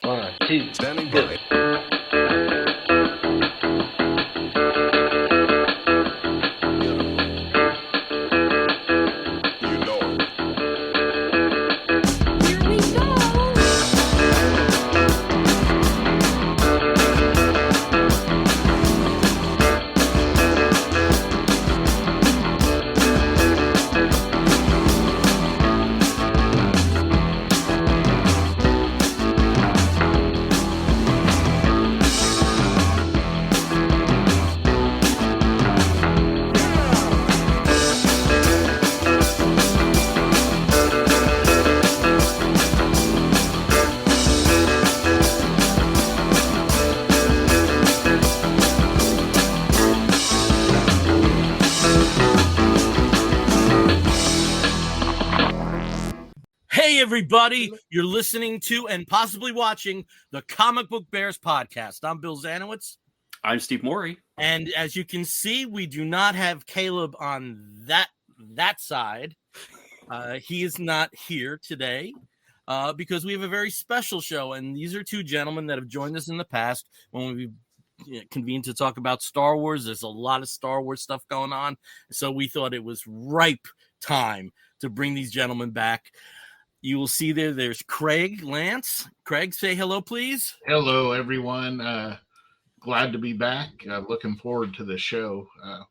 1, 2, Standing go. by. You know it. Here we go. Hey, everybody, you're listening to and possibly watching the Comic Book Bears podcast. I'm Bill Zanowitz. I'm Steve Mowry. And as you can see, we do not have Caleb on that side. He is not here today because we have a very special show. And these are two gentlemen that have joined us in the past when we convened to talk about Star Wars. There's a lot of Star Wars stuff going on. So we thought it was ripe time to bring these gentlemen back. You will see there's Craig Lantz. Craig, say hello, please. Hello, everyone. Glad to be back. Looking forward to the show.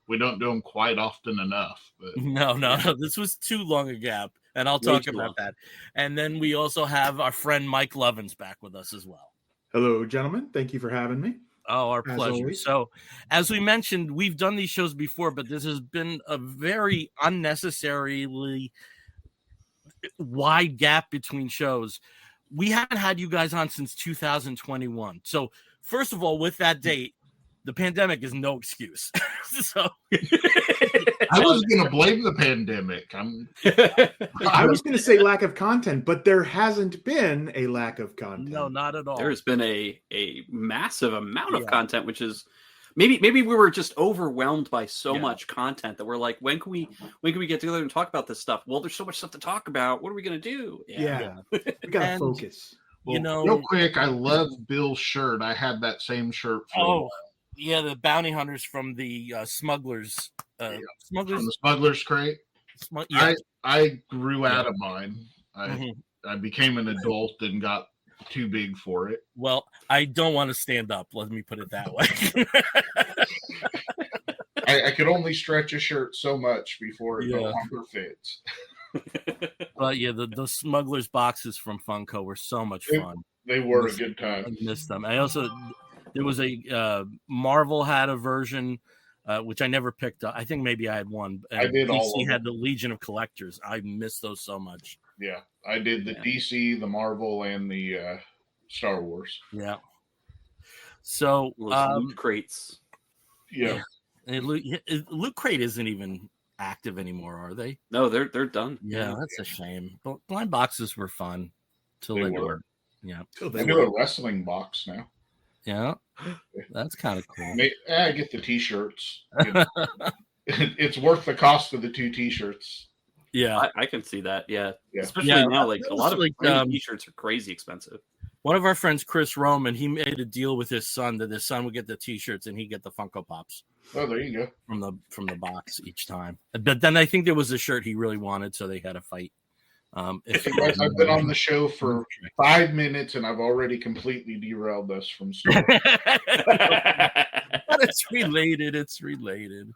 We don't do them quite often enough. But No. This was too long a gap, and I'll talk about that. And then we also have our friend Mike Lovins back with us as well. Hello, gentlemen. Thank you for having me. Oh, our As pleasure. always. So, as we mentioned, we've done these shows before, but this has been a very unnecessarily wide gap between shows. We haven't had you guys on since 2021. So, first of all, with that date, the pandemic is no excuse. So, I was going to blame the pandemic. I was going to say lack of content, but there hasn't been a lack of content. no, not at all. There's been a massive amount of content, which is maybe we were just overwhelmed by so much content that we're like, when can we get together and talk about this stuff? Well, there's so much stuff to talk about. What are we going to do? Yeah. We got to And- focus. Well, real quick, I love Bill's shirt. I had that same shirt for a while. Yeah, the bounty hunters from the smugglers. Smugglers. From the Smuggler's Crate. Yeah. I grew out of mine. Mhm. I became an adult and got too big for it. Well, I don't want to stand up. Let me put it that way. I could only stretch a shirt so much before it no Yeah. longer fits. But yeah, the smugglers boxes from Funko were so much fun. They were a I good time. missed them. I also there was a Marvel had a version which I never picked up. I think maybe I had one. I did all of DC had them. the Legion of Collectors. I missed those so much. Yeah, I did the DC, the Marvel, and the Star Wars. Yeah. So Loot crates. Yeah, and Loot Crate isn't even active anymore, are they? No, they're done. Yeah, that's a shame. But blind boxes were fun till They they were. weren't. Yeah. I do a wrestling box now. Yeah. That's kind of cool. I get the T-shirts. You know. It's worth the cost of the 2 T-shirts. Yeah. I can see that. Yeah, Yeah. especially Yeah, now, like that a lot was of like, t-shirts are crazy expensive. One of our friends, Chris Roman, he made a deal with his son that his son would get the T-shirts and he'd get the Funko Pops Oh, there you go. from the box each time. But then I think there was a shirt he really wanted, so they had a fight. If you guys, I've been on the show for 5 minutes and I've already completely derailed us from story. But it's related. It's related.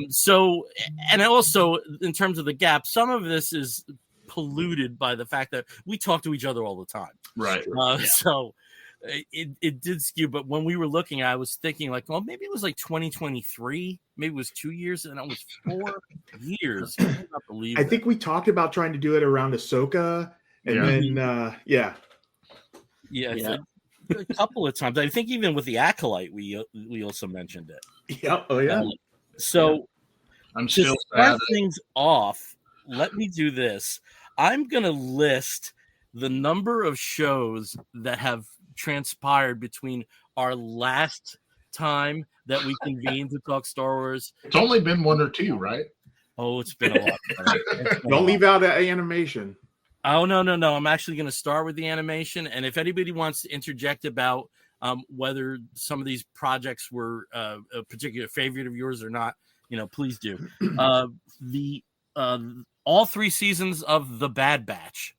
So, and also in terms of the gap, some of this is polluted by the fact that we talk to each other all the time. Right. So it did skew. But when we were looking, I was thinking like, well, maybe it was like 2023. Maybe it was 2 years, and it was 4 years. I cannot believe I that. think we talked about trying to do it around Ahsoka, and then Yeah. Yeah. A couple of times. I think even with the Acolyte, we also mentioned it. yeah, oh yeah. So I'm to still start sad. things off, let me do this. I'm going to list the number of shows that have transpired between our last time that we convened to talk Star Wars. It's only been 1 or 2, right? Oh, it's been a lot. Don't leave out animation. Oh, no. I'm actually going to start with the animation. And if anybody wants to interject about whether some of these projects were a particular favorite of yours or not, please do. All 3 seasons of The Bad Batch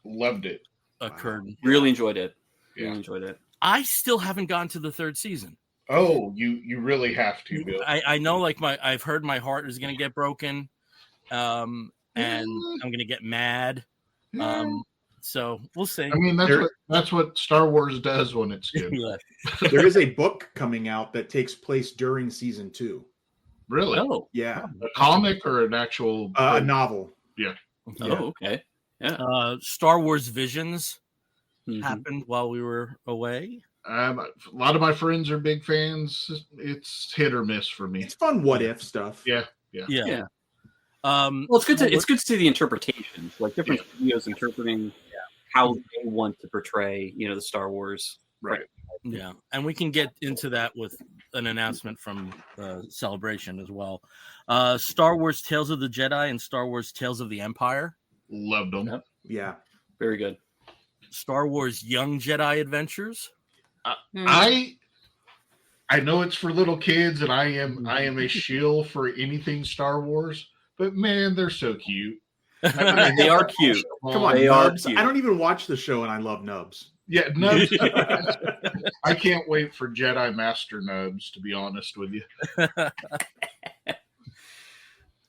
Loved it. occurred. Wow. Really enjoyed it. Yeah. Really enjoyed it. I still haven't gotten to the 3rd season. Oh, you really have to, Bill. I know, I've heard my heart is going to get broken, and I'm going to get mad. So we'll see. I mean, that's what Star Wars does when it's good. Yeah. There is a book coming out that takes place during season 2. Really? Oh, Yeah, A comic or an actual a novel. Yeah. Oh, okay. Yeah. Star Wars Visions Mhm. happened while we were away. A lot of my friends are big fans. It's hit or miss for me. It's fun what if stuff. Yeah. Yeah. Well, Well, it's good to see the interpretations, like different studios interpreting how they want to portray, the Star Wars. Right. Yeah, and we can get into that with an announcement from Celebration as well. Star Wars Tales of the Jedi and Star Wars Tales of the Empire. Loved them. Yep. Yeah. Very good. Star Wars Young Jedi Adventures. I know it's for little kids, and I am a shill for anything Star Wars. But man, they're so cute. I mean, they are cute. Come on, They are Nubs. cute. I don't even watch the show, and I love Nubs. Yeah, Nubs. I can't wait for Jedi Master Nubs, to be honest with you.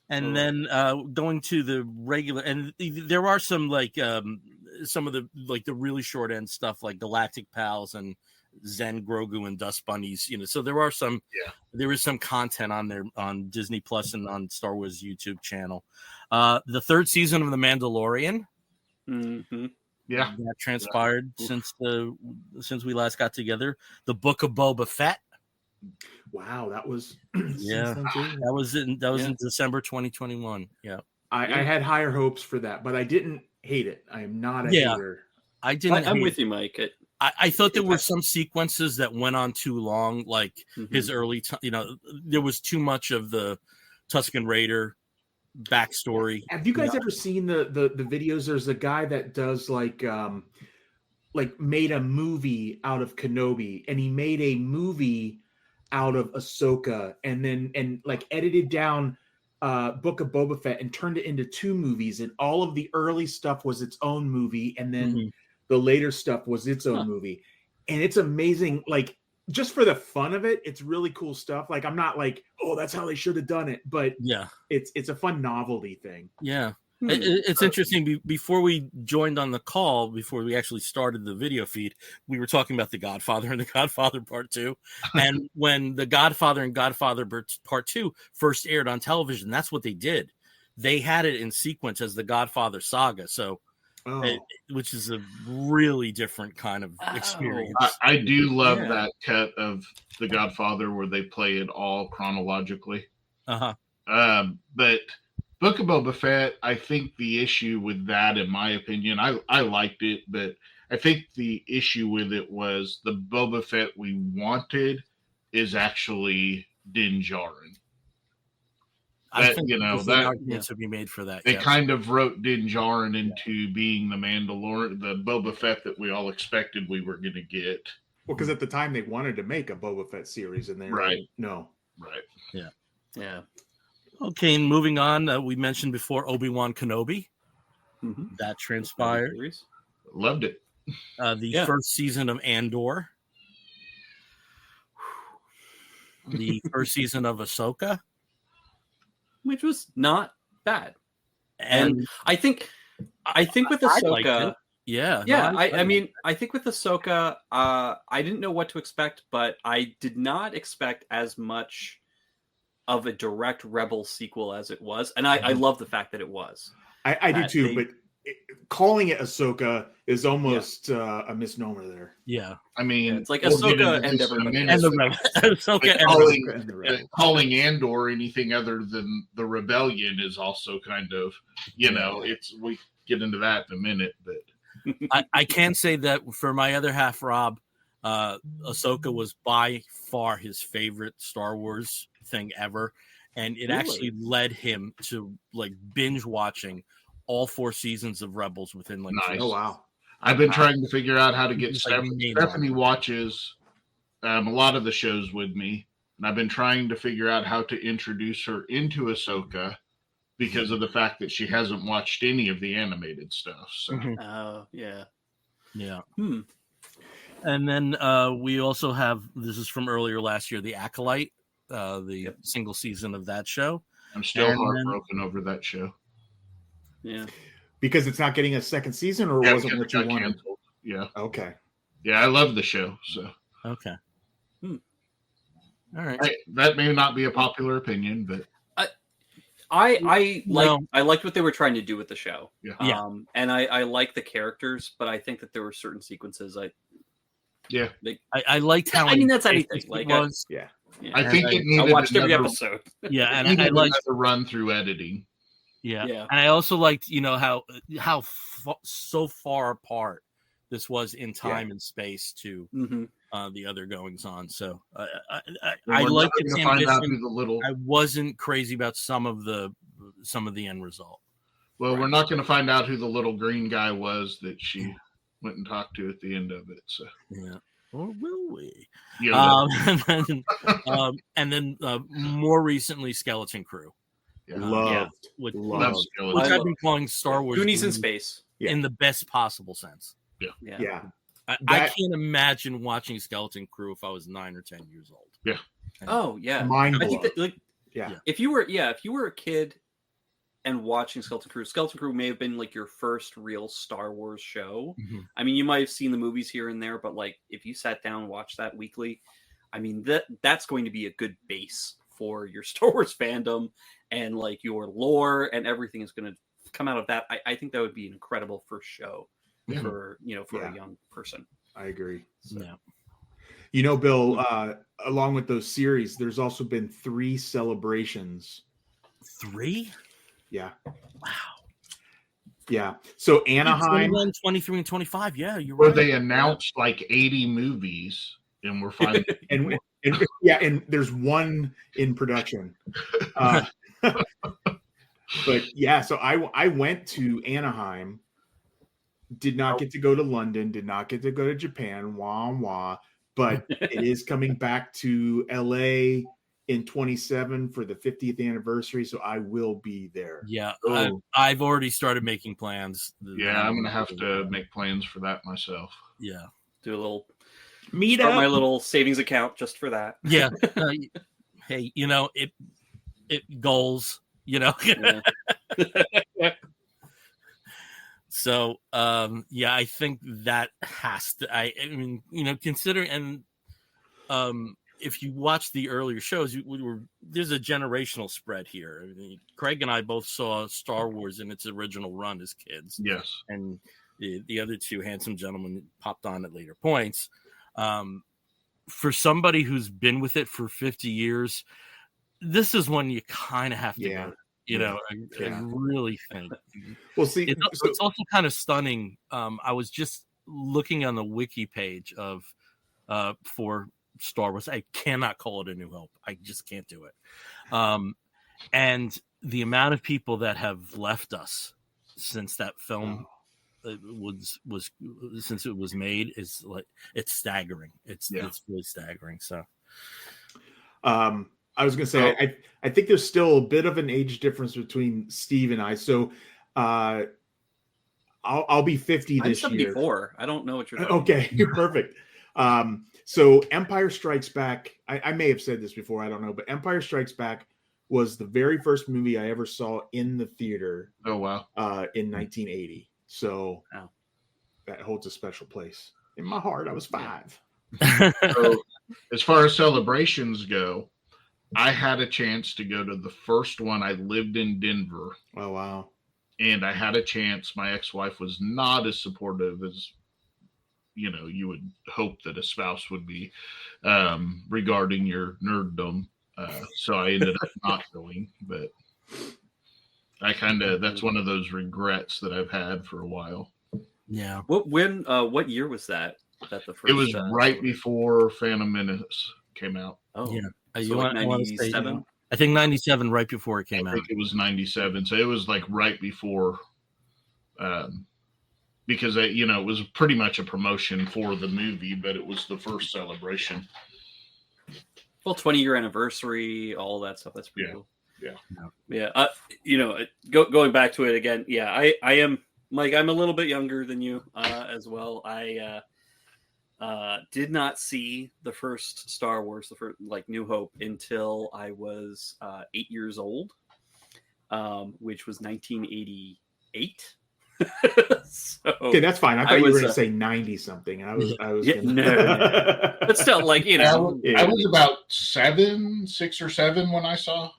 And then going to the regular, and there are some some of the the really short end stuff like Galactic Pals and Zen Grogu and Dust Bunnies. So there are some. Yeah. There is some content on there on Disney Plus and on Star Wars YouTube channel. The 3rd season of The Mandalorian. Mm-hmm. Yeah. That transpired since we last got together. The Book of Boba Fett. Wow, that was Yeah. since then, too. That was in December 2021. Yeah. I had higher hopes for that, but I didn't hate it. I am not a Yeah. hater. I didn't. I'm with you, Mike. I thought there were some sequences that went on too long, like his early there was too much of the Tusken Raider backstory. Have you guys ever seen the videos? There's a guy that does like made a movie out of Kenobi, and he made a movie out of Ahsoka, and edited down Book of Boba Fett and turned it into 2 movies, and all of the early stuff was its own movie, and then the later stuff was its own movie. And it's amazing, like just for the fun of it, it's really cool stuff. Like I'm not like, oh, that's how they should have done it, but Yeah. it's a fun novelty thing. Yeah. It's interesting. Before we joined on the call, before we actually started the video feed, we were talking about The Godfather and The Godfather Part 2. And when The Godfather and Godfather Part 2 first aired on television, that's what they did. They had it in sequence as The Godfather Saga. So, which is a really different kind of experience. I do love that cut of The Godfather where they play it all chronologically. Uh-huh. But Book of Boba Fett, I think the issue with that, in my opinion, I liked it, but I think the issue with it was the Boba Fett we wanted is actually Din Djarin. I think there's an argument to be made for that. They kind of wrote Din Djarin into being the Mandalorian, the Boba Fett that we all expected we were going to get. Well, because at the time they wanted to make a Boba Fett series, and they were like, no. Right. Yeah. Okay, and moving on, we mentioned before Obi-Wan Kenobi. Mm-hmm. That transpired. Loved it. The first season of Andor. The first season of Ahsoka. Which was not bad. And I think with Ahsoka, I think with Ahsoka, I didn't know what to expect, but I did not expect as much of a direct Rebel sequel as it was, and I love the fact that it was. I do too, but calling it Ahsoka is almost a misnomer there. Yeah, I mean, it's like Ahsoka and everybody. And the Rebel. Calling Andor anything other than the rebellion is also kind of, it's we get into that in a minute, but I can say that for my other half, Rob, Ahsoka was by far his favorite Star Wars thing ever, and it actually led him to like binge watching all 4 seasons of Rebels within like Nice. Oh wow. I've been trying to figure out how to get It's like Stephanie. main Stephanie watches a lot of the shows with me, and I've been trying to figure out how to introduce her into Ahsoka because of the fact that she hasn't watched any of the animated stuff. So Oh, yeah. Yeah. Hmm. And then we also have, this is from earlier last year, The Acolyte, the single season of that show. I'm still And heartbroken over that show. Yeah. Because it's not getting a second season, or Yeah, wasn't because what it you got wanted? canceled. Yeah. Okay. Yeah, I love the show. So Okay. Hmm. All right. that may not be a popular opinion, but I No. liked what they were trying to do with the show. Yeah. Yeah. And I like the characters, but I think that there were certain sequences I liked how I mean, that's ambitious anything. it Like, was. yeah, I think it needed I watched every another, episode. Yeah, and needed I liked. another run through editing. Yeah. Yeah. And I also liked, how so far apart this was in time and space to Mm-hmm. the other goings on. So I We're liked never its gonna find out ambition. who the little. I wasn't crazy about some of the end result. Well, we're not going to find out who the little green guy was that she went and talked to at the end of it. So Yeah. Or will we? yeah, And then more recently, Skeleton Crew, Loved. which, love Loved. Skeleton. which I've been calling Star Wars Goonies in space. in the best possible sense. Yeah. Yeah. I That- can't imagine watching Skeleton Crew if I was 9 or 10 years old. Oh yeah. Mind I think blowing. that like Yeah. if you were a kid and watching Skeleton Crew may have been like your first real Star Wars show. Mhm. I mean, you might have seen the movies here and there, but like if you sat down and watched that weekly, I mean that's going to be a good base for your Star Wars fandom, and like your lore and everything is going to come out of that. I think that would be an incredible first show Yeah. for Yeah. a young person. I agree. Yeah. You know, Bill, along with those series, there's also been 3 celebrations. 3? Yeah. Wow. Yeah. So Anaheim. 21, 23, and 25. Yeah, you're Where right. they announced like 80 movies, and we're finally and yeah, and there's one in production. But yeah, so I went to Anaheim, did not get to go to London, did not get to go to Japan, but it is coming back to LA in 27 for the 50th anniversary, so I will be there. Yeah, Oh. I've already started making plans. Yeah, I'm gonna have to make plans for that myself. Yeah, Do a little Meet start up. my little savings account just for that. yeah. Hey, it goals. Yeah. So, yeah, I think that has to. I mean, considering and if you watch the earlier shows, there's a generational spread here. I mean, Craig and I both saw Star Wars in its original run as kids. Yes. And the other two handsome gentlemen popped on at later points. For somebody who's been with it for 50 years, this is one you kind of have to go. I really think. Well, see, It's also kind of stunning. I was just looking on the wiki page of for Star Wars. I cannot call it A New Hope. I just can't do it. And the amount of people that have left us since that film was since it was made is like, it's staggering. It's really staggering. So I was going to say, I think there's still a bit of an age difference between Steve and I. So I'll be 50 I'm this year. 74. I don't know what you're talking Okay, perfect. So Empire Strikes Back, I may have said this before, I don't know, but Empire Strikes Back was the very first movie I ever saw in the theater Oh wow. in 1980. So that holds a special place in my heart. I was 5. So, as far as celebrations go, I had a chance to go to the first one. I lived in Denver. Oh, wow. And I had a chance. My ex-wife was not as supportive as, you would hope that a spouse would be regarding your nerddom. So I ended up not going, but that's one of those regrets that I've had for a while. yeah. What year was that? That the first? It was right before Phantom Menace came out. Oh, Yeah. so You like want to say, 97? I think 97, right before it came I out. think it was 97. So it was like right before because it was pretty much a promotion for the movie, but it was the first celebration. Well, 20-year anniversary, all that stuff. That's pretty cool. Yeah. Going back to it again. Yeah, I am, Mike. I'm a little bit younger than you as well. I did not see the first Star Wars, the first New Hope, until I was 8 years old, which was 1988. So, okay, that's fine. I thought you were going to say 90 something. I was no. But still, I was about 6 or 7 when I saw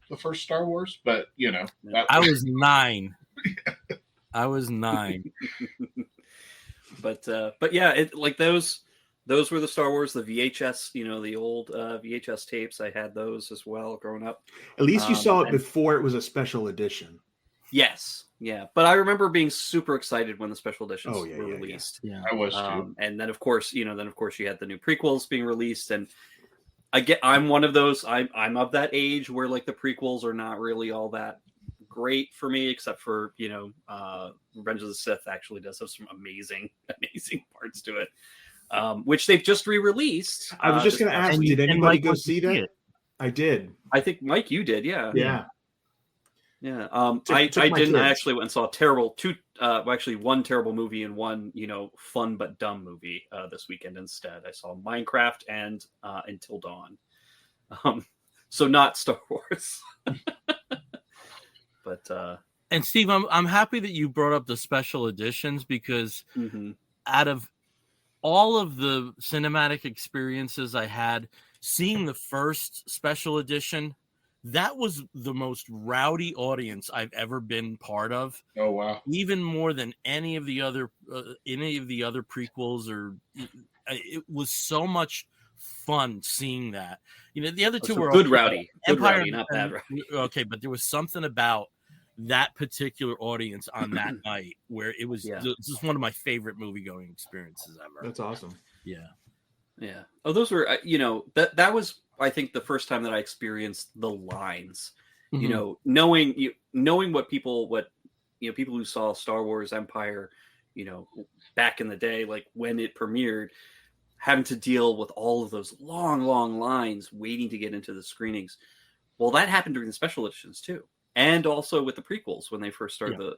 the first Star Wars, but I was 9. I was 9. But yeah, those were the Star Wars, the VHS, the old VHS tapes. I had those as well growing up. At least you saw it before it was a special edition. Yes, yeah. But I remember being super excited when the special editions were released. Yeah. I was too. And then of course you had the new prequels being released, and I'm one of those. I'm of that age where the prequels are not really all that great for me, except for Revenge of the Sith actually does have some amazing parts to it, which they've just re-released. I was just going to ask, did anybody go see that? I did. I think Mike, you did, yeah. I didn't. kids. I actually went and saw one terrible movie and one fun but dumb movie this weekend instead. I saw Minecraft and Until Dawn, so not Star Wars. But and Steve, I'm happy that you brought up the special editions, because out of all of the cinematic experiences I had, seeing the first special edition, that was the most rowdy audience I've ever been part of. Oh wow! Even more than any of the other prequels, or it was so much fun seeing that. The other two were good rowdy, Empire, not bad rowdy. Okay, but there was something about that particular audience on that night where it was just one of my favorite movie-going experiences ever. That's awesome. Yeah. Oh, those were that was, I think, the first time that I experienced the lines. Knowing what people who saw Star Wars Empire, back in the day, when it premiered, having to deal with all of those long lines waiting to get into the screenings. Well, that happened during the special editions too, and also with the prequels when they first started.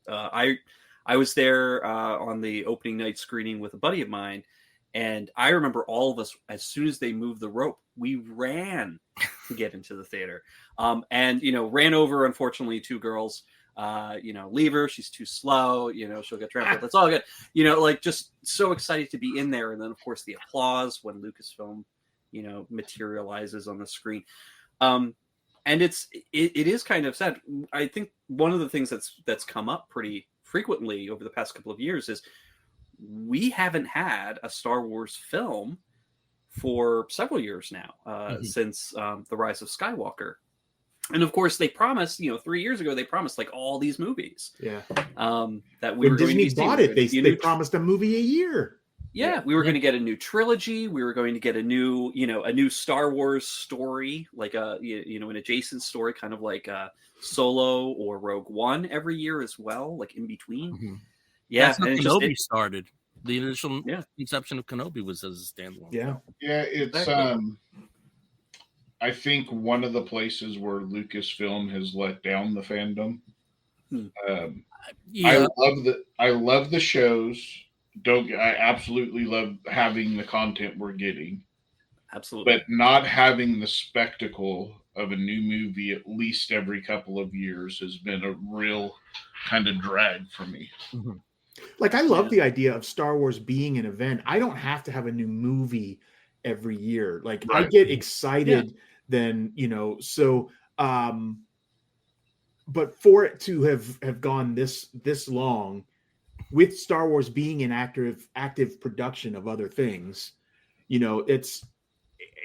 I was there on the opening night screening with a buddy of mine. And I remember all of us, as soon as they moved the rope, we ran to get into the theater. And ran over, unfortunately, 2 girls. Leave her. She's too slow. She'll get trampled. That's all good. Just so excited to be in there. And then, of course, the applause when Lucasfilm, materializes on the screen. And it is kind of sad. I think one of the things that's come up pretty frequently over the past couple of years is we haven't had a Star Wars film for several years now, since The Rise of Skywalker. And of course, they promised, 3 years ago, they promised all these movies. Yeah. That we were Disney going to bought it. They promised a movie a year. Yeah, we were going to get a new trilogy. We were going to get a new Star Wars story, an adjacent story, kind of like Solo or Rogue One every year as well, in between. Yeah, that's how Kenobi started. The initial conception of Kenobi was as a standalone. Yeah, it's. I think one of the places where Lucasfilm has let down the fandom. I love the shows. I absolutely love having the content we're getting. Absolutely, but not having the spectacle of a new movie at least every couple of years has been a real kind of drag for me. I love the idea of Star Wars being an event. I don't have to have a new movie every year. Right. I get excited then, but for it to have gone this long with Star Wars being an active production of other things,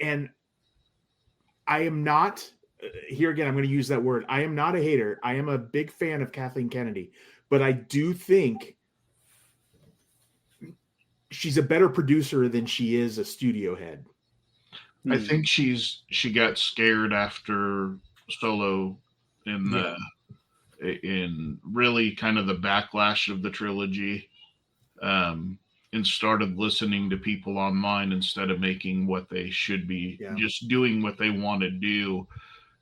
and I am not, here again, I'm going to use that word. I am not a hater. I am a big fan of Kathleen Kennedy, but I do think she's a better producer than she is a studio head. I think she got scared after Solo in the in really kind of the backlash of the trilogy, and started listening to people online instead of making what they should be, just doing what they want to do.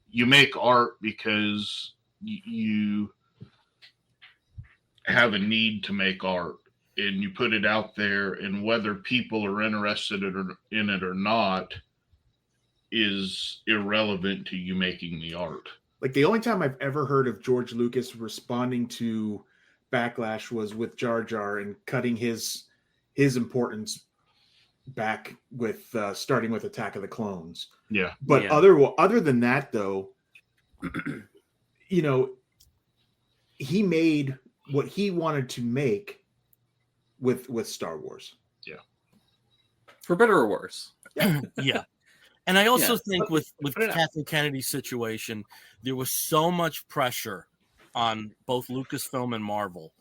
You make art because you have a need to make art, and you put it out there, and whether people are interested in it or not is irrelevant to you making the art. Like, the only time I've ever heard of George Lucas responding to backlash was with Jar Jar and cutting his importance back with starting with Attack of the Clones. Yeah. But other than that, though, you know, he made what he wanted to make with Star Wars. Yeah. For better or worse. Yeah. And I also think with Kathleen Kennedy's situation, there was so much pressure on both Lucasfilm and Marvel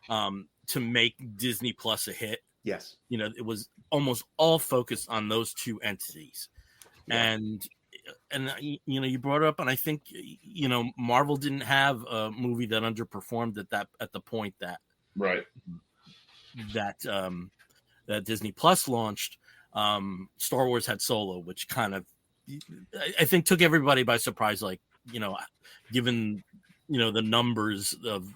to make Disney Plus a hit. Yes. You know, it was almost all focused on those two entities. Yeah. And you know, you brought it up, and I think, you know, Marvel didn't have a movie that underperformed at the point that that Disney Plus launched. Star Wars had Solo, which kind of, I think, took everybody by surprise. Like, you know, given, you know, the numbers of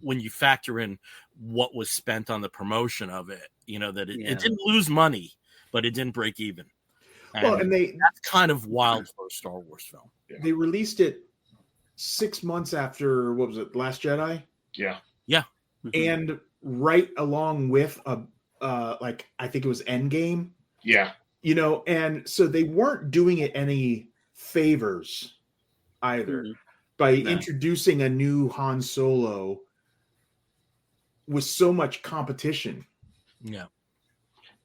when you factor in what was spent on the promotion of it, you know, that it didn't lose money, but it didn't break even. And that's kind of wild for a Star Wars film. Yeah. They released it 6 months after, what was it, Last Jedi? Yeah. Yeah. And right along with like, I think it was Endgame. Yeah. You know, and so they weren't doing it any favors either by introducing a new Han Solo with so much competition. Yeah.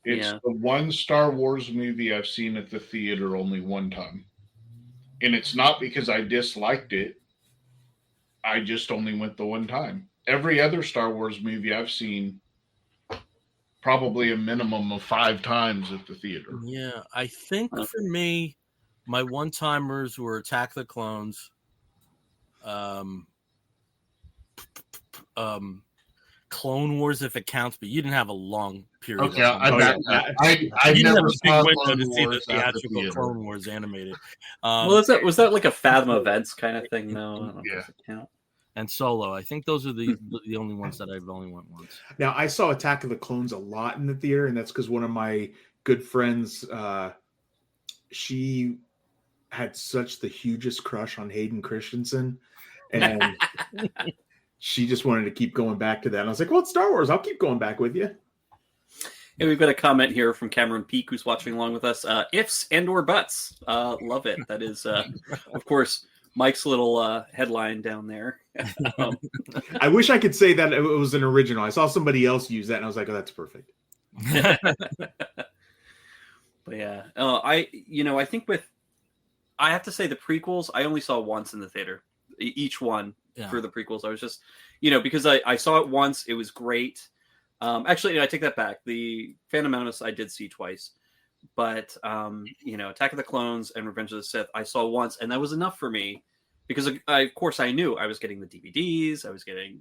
It's the one Star Wars movie I've seen at the theater only one time. And it's not because I disliked it. I just only went the one time. Every other Star Wars movie I've seen probably a minimum of 5 times at the theater. Yeah, I think for me, my one-timers were Attack of the Clones, Clone Wars, if it counts, but you didn't have a long period. Okay, I never saw Clone Wars after the Clone Wars animated. Well, was that like a Fathom Events kind of thing? No, yeah. And Solo, I think those are the only ones that I've only went once. Now, I saw Attack of the Clones a lot in the theater, and that's because one of my good friends, she had such the hugest crush on Hayden Christensen, and she just wanted to keep going back to that. And I was like, well, it's Star Wars. I'll keep going back with you. And we've got a comment here from Cameron Peak, who's watching along with us. Ifs and or buts. Love it. That is, of course, Mike's little headline down there. I wish I could say that it was an original. I saw somebody else use that, and I was like, oh, that's perfect. But yeah, I think I have to say the prequels, I only saw once in the theater. Each one for the prequels. I was just, because I saw it once. It was great. Actually, I take that back. The Phantom Menace I did see twice. But, Attack of the Clones and Revenge of the Sith, I saw once, and that was enough for me because, of course, I knew I was getting the DVDs, I was getting,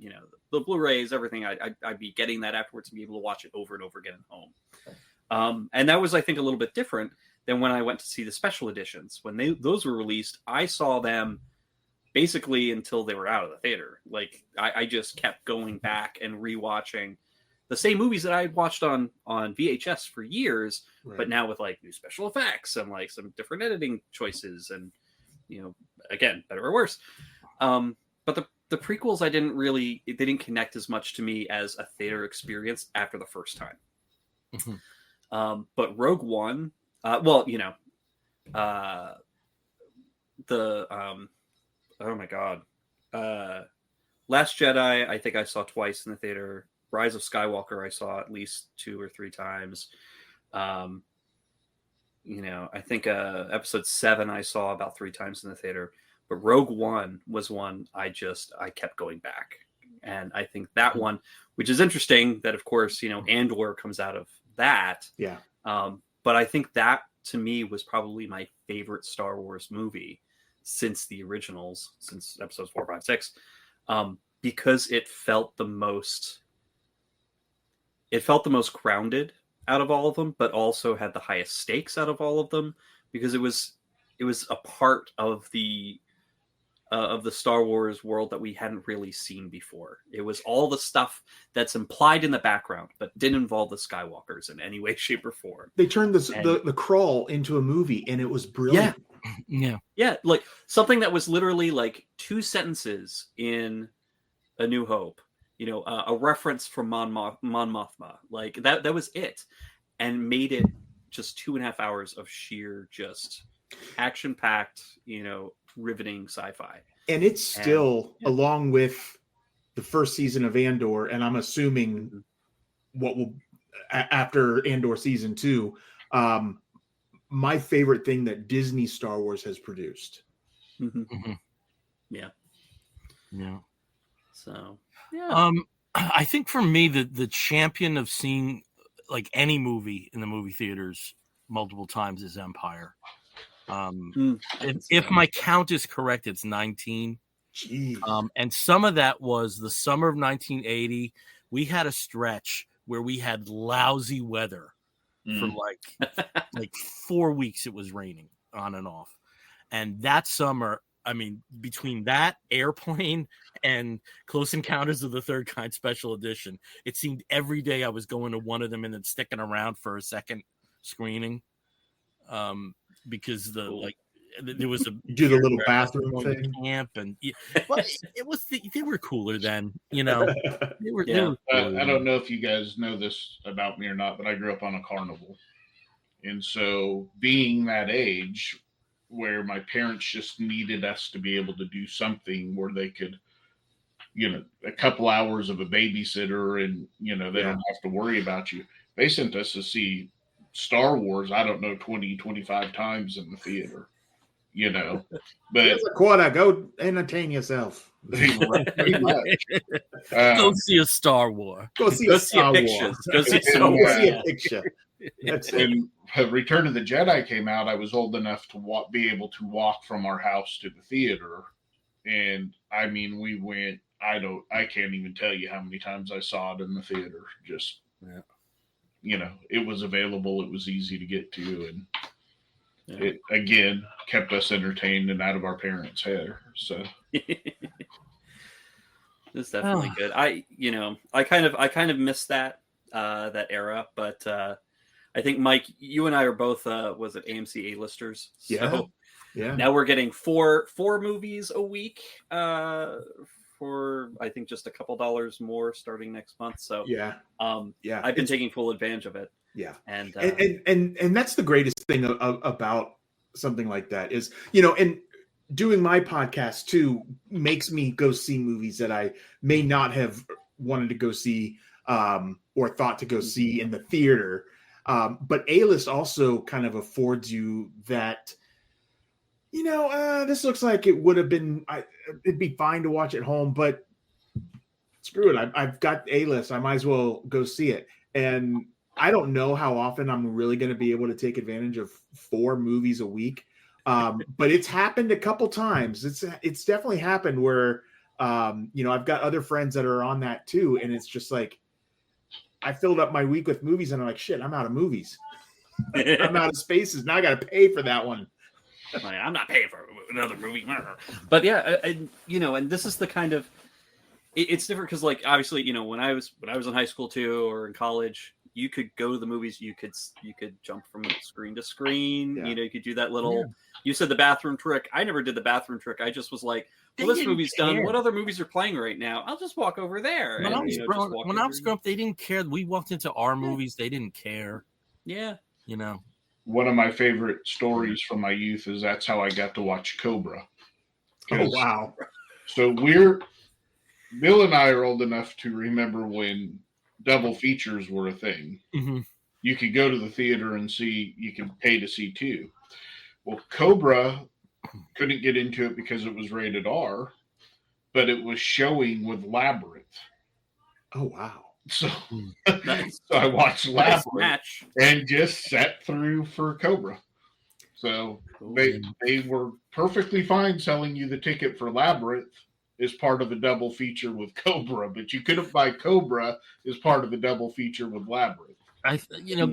the Blu-rays, everything. I'd be getting that afterwards and be able to watch it over and over again at home. And that was, I think, a little bit different than when I went to see the special editions. When those were released, I saw them basically until they were out of the theater. Like, I just kept going back and rewatching the same movies that I had watched on VHS for years, but now with like new special effects and like some different editing choices and, again, better or worse. But the prequels, they didn't connect as much to me as a theater experience after the first time. Mm-hmm. But Rogue One, oh my God. Last Jedi, I think I saw twice in the theater. Rise of Skywalker, I saw at least 2 or 3 times. I think episode 7 I saw about 3 times in the theater. But Rogue One was one I kept going back. And I think that one, which is interesting that, of course, Andor comes out of that. Yeah. But I think that, to me, was probably my favorite Star Wars movie since the originals, since episodes 4, 5, 6. because it felt the most grounded out of all of them, but also had the highest stakes out of all of them, because it was a part of the Star Wars world that we hadn't really seen before. It was all the stuff that's implied in the background, but didn't involve the Skywalkers in any way, shape, or form. They turned the crawl into a movie, and it was brilliant. Yeah, like something that was literally like 2 sentences in A New Hope. A reference from Mon Mothma. Like that was it, and made it just 2.5 hours of sheer just action-packed, riveting sci-fi. And it's still, along with the first season of Andor, and I'm assuming what will after Andor season 2, my favorite thing that Disney Star Wars has produced. Yeah. So I think for me the champion of seeing like any movie in the movie theaters multiple times is Empire. If my count is correct, it's 19. And some of that was the summer of 1980. We had a stretch where we had lousy weather for like 4 weeks. It was raining on and off. And that summer, I mean, between that, Airplane, and Close Encounters of the Third Kind Special Edition, it seemed every day I was going to one of them and then sticking around for a second screening. Because there was a do the little bathroom thing camp, and it was they were cooler then, They were cooler. I don't know if you guys know this about me or not, but I grew up on a carnival, and so being that age where my parents just needed us to be able to do something where they could, a couple hours of a babysitter, and they don't have to worry about you. They sent us to see Star Wars, I don't know, 20, 25 times in the theater, but here's a quarter, go entertain yourself. Pretty much. Go see a Star Wars. Go see a Star Wars. Go see Star Wars. See a picture. When Return of the Jedi came out, I was old enough to be able to walk from our house to the theater, and I mean, we went. I can't even tell you how many times I saw it in the theater. Just it was available. It was easy to get to, and it again kept us entertained and out of our parents' hair. So it's definitely good. I kind of missed that era, but I think Mike, you and I are both was it AMC A-listers? So now we're getting four movies a week for I think just a couple dollars more starting next month. So I've been taking full advantage of it. And that's the greatest thing about something like that is, and doing my podcast too makes me go see movies that I may not have wanted to go see or thought to go see in the theater. But A-list also kind of affords you that, this looks like it would have been, it'd be fine to watch at home, but screw it. I've got A-list. I might as well go see it. And I don't know how often I'm really going to be able to take advantage of 4 movies a week. But it's happened a couple times. It's definitely happened where, I've got other friends that are on that too. And it's just like, I filled up my week with movies and I'm like, shit, I'm out of movies. I'm out of spaces. Now I got to pay for that one. I'm not paying for another movie. But and this is the kind of, it's different because like, obviously, when I was in high school too, or in college, you could go to the movies. You could jump from screen to screen. Yeah. You could do that little, you said the bathroom trick. I never did the bathroom trick. I just was like, well, this movie's done. What other movies are playing right now? I'll just walk over there. When I was growing up, they didn't care. We walked into our movies. They didn't care. Yeah. One of my favorite stories from my youth is that's how I got to watch Cobra. Oh, wow. So Bill and I are old enough to remember when double features were a thing. Mm-hmm. You could go to the theater and you could pay to see 2. Well, Cobra couldn't get into it because it was rated R, but it was showing with Labyrinth. Oh, wow. So I watched Labyrinth and just sat through for Cobra. So they were perfectly fine selling you the ticket for Labyrinth as part of the double feature with Cobra, but you couldn't buy Cobra as part of the double feature with Labyrinth.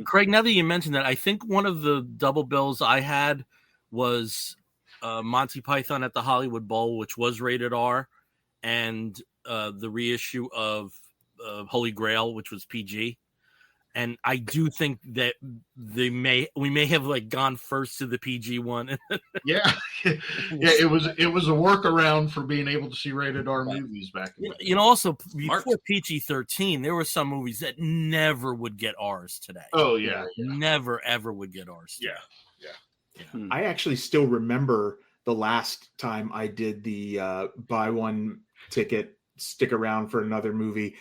Craig, now that you mentioned that, I think one of the double bills I had was Monty Python at the Hollywood Bowl, which was rated R, and the reissue of Holy Grail, which was PG. And I do think that we may have like gone first to the PG one. Yeah, it was a workaround for being able to see rated R movies back in the day. Also before PG-13, there were some movies that never would get R's today. Oh yeah. Never ever would get R's today. Yeah. I actually still remember the last time I did the buy one ticket, stick around for another movie.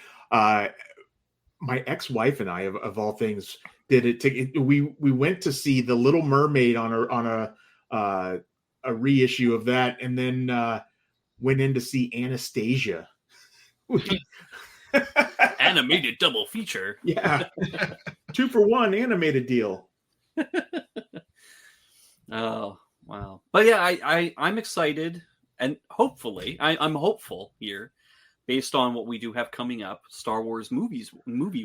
My ex-wife and I, of all things, did it. We went to see The Little Mermaid on a reissue of that, and then went in to see Anastasia. Animated double feature. Yeah, 2-for-1 animated deal. Oh wow! But yeah, I'm excited, and hopefully, I'm hopeful here, based on what we do have coming up, Star Wars movie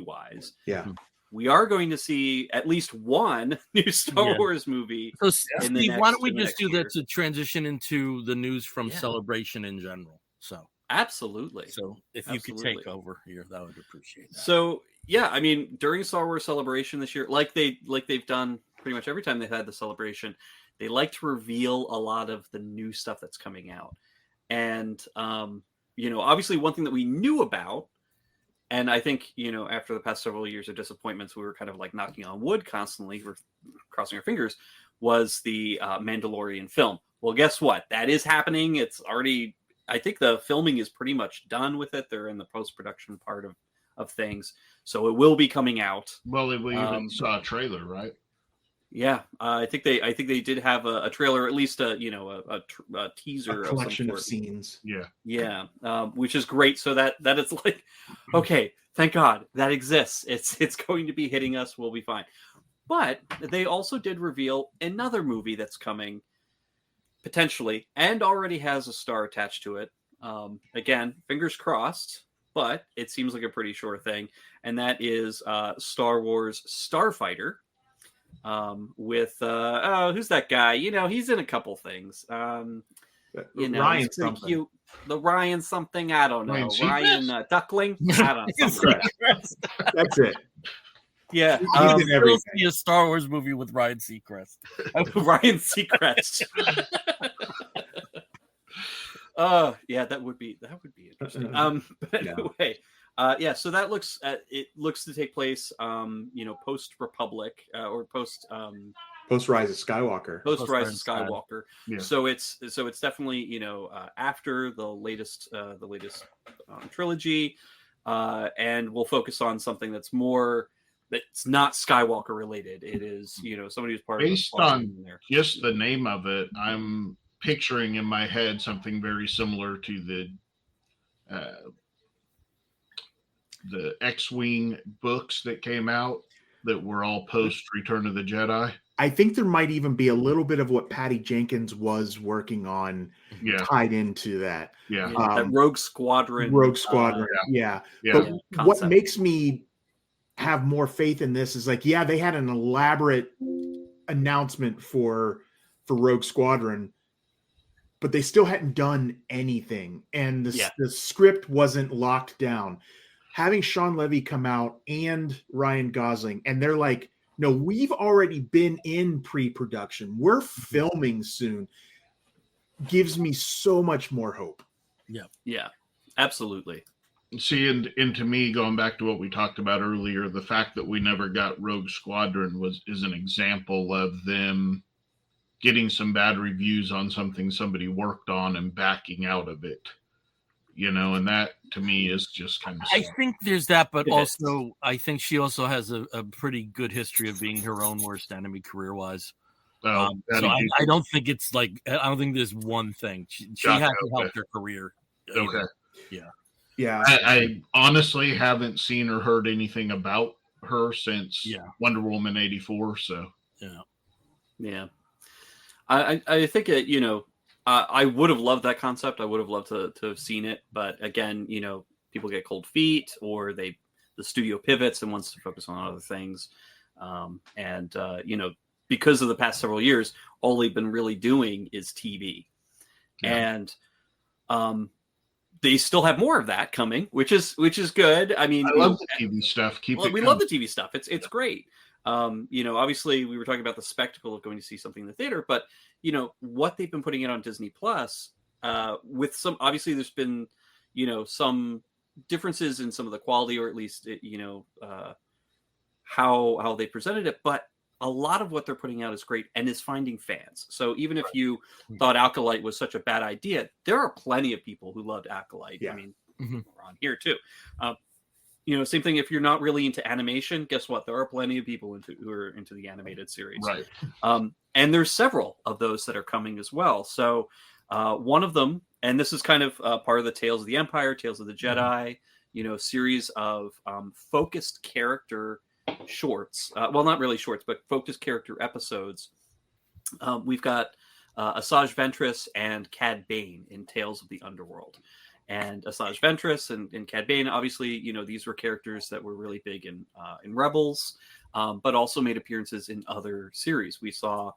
wise. Yeah, we are going to see at least one new Star Wars movie. So, Steve, why don't we just do that to transition into the news from Celebration in general? So absolutely. So if you could take over here, that would appreciate that. So yeah, I mean, during Star Wars Celebration this year, like they've done pretty much every time they've had the celebration, they like to reveal a lot of the new stuff that's coming out. And obviously one thing that we knew about, and I think, after the past several years of disappointments, we were kind of like knocking on wood constantly, we're crossing our fingers, was the Mandalorian film. Well, guess what? That is happening. It's already, I think the filming is pretty much done with it. They're in the post-production part of things. So it will be coming out. Well, we even saw a trailer, right? Yeah, I think they did have a trailer, at least a teaser, a collection of of scenes. Yeah, which is great. So that it's like, okay, thank God that exists. It's going to be hitting us. We'll be fine. But they also did reveal another movie that's coming potentially, and already has a star attached to it. Again, fingers crossed, but it seems like a pretty sure thing, and that is Star Wars Starfighter. With who's that guy? He's in a couple things. Ryan something. Cute. The Ryan something. I don't know. Ryan Duckling. I don't know. That's it. Yeah. See a Star Wars movie with Ryan Seacrest. Ryan Seacrest. Yeah, that would be interesting. But anyway. So that looks to take place, post Republic or post Rise of Skywalker. Post Rise of Skywalker. Yeah. So it's definitely after the latest trilogy, and we'll focus on something that's not Skywalker related. It is somebody who's part based of on just the name of it. I'm picturing in my head something very similar to the X-Wing books that came out that were all post Return of the Jedi. I think there might even be a little bit of what Patty Jenkins was working on tied into that. Yeah. That Rogue Squadron. Yeah. But what makes me have more faith in this is they had an elaborate announcement for Rogue Squadron, but they still hadn't done anything. And the script wasn't locked down. Having Sean Levy come out and Ryan Gosling, and they're like, no, we've already been in pre-production. We're filming soon. Gives me so much more hope. Yeah, absolutely. See, and to me, going back to what we talked about earlier, the fact that we never got Rogue Squadron is an example of them getting some bad reviews on something somebody worked on and backing out of it. And that to me is just kind of sad. I think there's that, but also I think she also has a pretty good history of being her own worst enemy career-wise. So I don't think it's I don't think there's one thing. She hasn't helped her career. Okay. Yeah. I honestly haven't seen or heard anything about her since Wonder Woman 84. So yeah. I think I would have loved that concept. I would have loved to have seen it, but again, people get cold feet, or the studio pivots and wants to focus on other things. Because of the past several years, all they've been really doing is TV. Yeah. And they still have more of that coming, which is good. I mean, I love the TV stuff. We love the TV stuff. It's great. Obviously we were talking about the spectacle of going to see something in the theater, but what they've been putting it on Disney Plus, with some, obviously there's been, some differences in some of the quality, or at least, how they presented it, but a lot of what they're putting out is great and is finding fans. So even if you thought Acolyte was such a bad idea, there are plenty of people who loved Acolyte. Yeah. I mean, we're on here too. Same thing. If you're not really into animation, guess what? There are plenty of people who are into the animated series. Right. And there's several of those that are coming as well. So one of them, and this is kind of part of the Tales of the Empire, Tales of the Jedi, series of focused character shorts. Well, not really shorts, but focused character episodes. We've got Asajj Ventress and Cad Bane in Tales of the Underworld. And Asajj Ventress and Cad Bane, obviously, these were characters that were really big in Rebels, but also made appearances in other series. We saw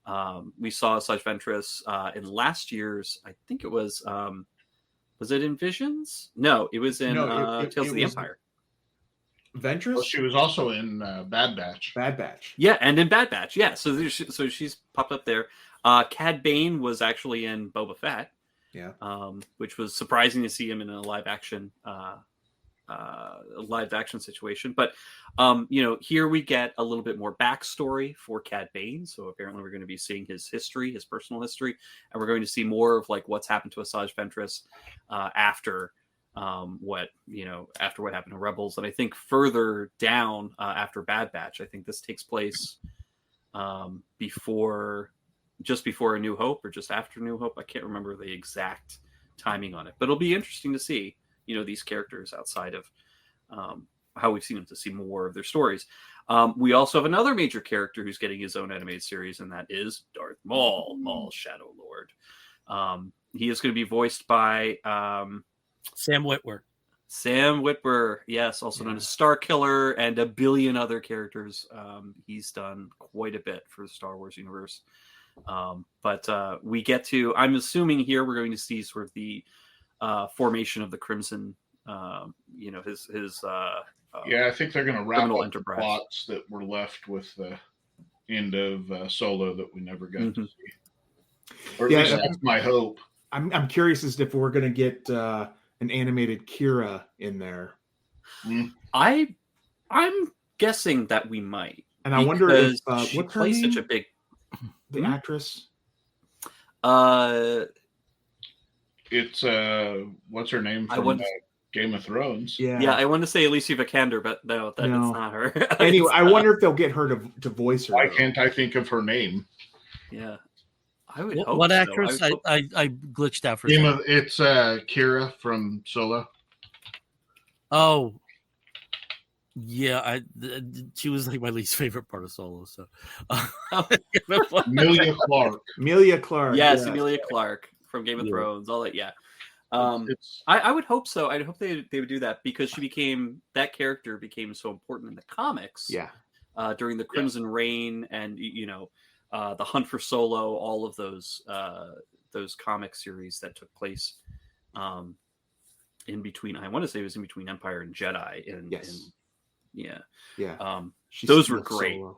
Asajj Ventress in last year's, I think it was it in Visions? No, it was in Tales of the Empire. Ventress? Well, she was also in Bad Batch. Bad Batch. Yeah, and in Bad Batch. Yeah, so she's popped up there. Cad Bane was actually in Boba Fett. Yeah. Which was surprising to see him in a live action situation. But here we get a little bit more backstory for Cad Bane. So apparently we're going to be seeing his history, his personal history, and we're going to see more of like what's happened to Asajj Ventress after what happened to Rebels. And I think further down after Bad Batch, I think this takes place just before A New Hope or just after New Hope. I can't remember the exact timing on it, but it'll be interesting to see, these characters outside of how we've seen them, to see more of their stories. We also have another major character who's getting his own animated series, and that is Darth Maul, Maul Shadow Lord. He is going to be voiced by Sam Witwer. Sam Witwer, yes, also known as Star Killer and a billion other characters. He's done quite a bit for the Star Wars universe. But we get to, I'm assuming here we're going to see sort of the formation of the Crimson, I think they're going to wrap up the plots that were left with the end of Solo that we never got to see. Or at least that's my hope. I'm curious as to if we're going to get an animated Kira in there. I'm guessing that we might. And I wonder if she plays such a big actress. It's what's her name from Game of Thrones? Yeah, I want to say Alicia Vikander, but no, that's not her. Anyway, I wonder if they'll get her to voice her. Why can't I think of her name? Yeah, I would hope. What actress? I glitched out for it's Kira from Solo. Oh, yeah, she was like my least favorite part of Solo. So, Emilia Clarke. Yes, Emilia Clarke from Game of Thrones. All that, yeah. I would hope so. I hope they would do that, because that character became so important in the comics. Yeah. During the Crimson Reign and the Hunt for Solo, all of those comic series that took place in between. I want to say it was in between Empire and Jedi. Yes. Those were great. Solo.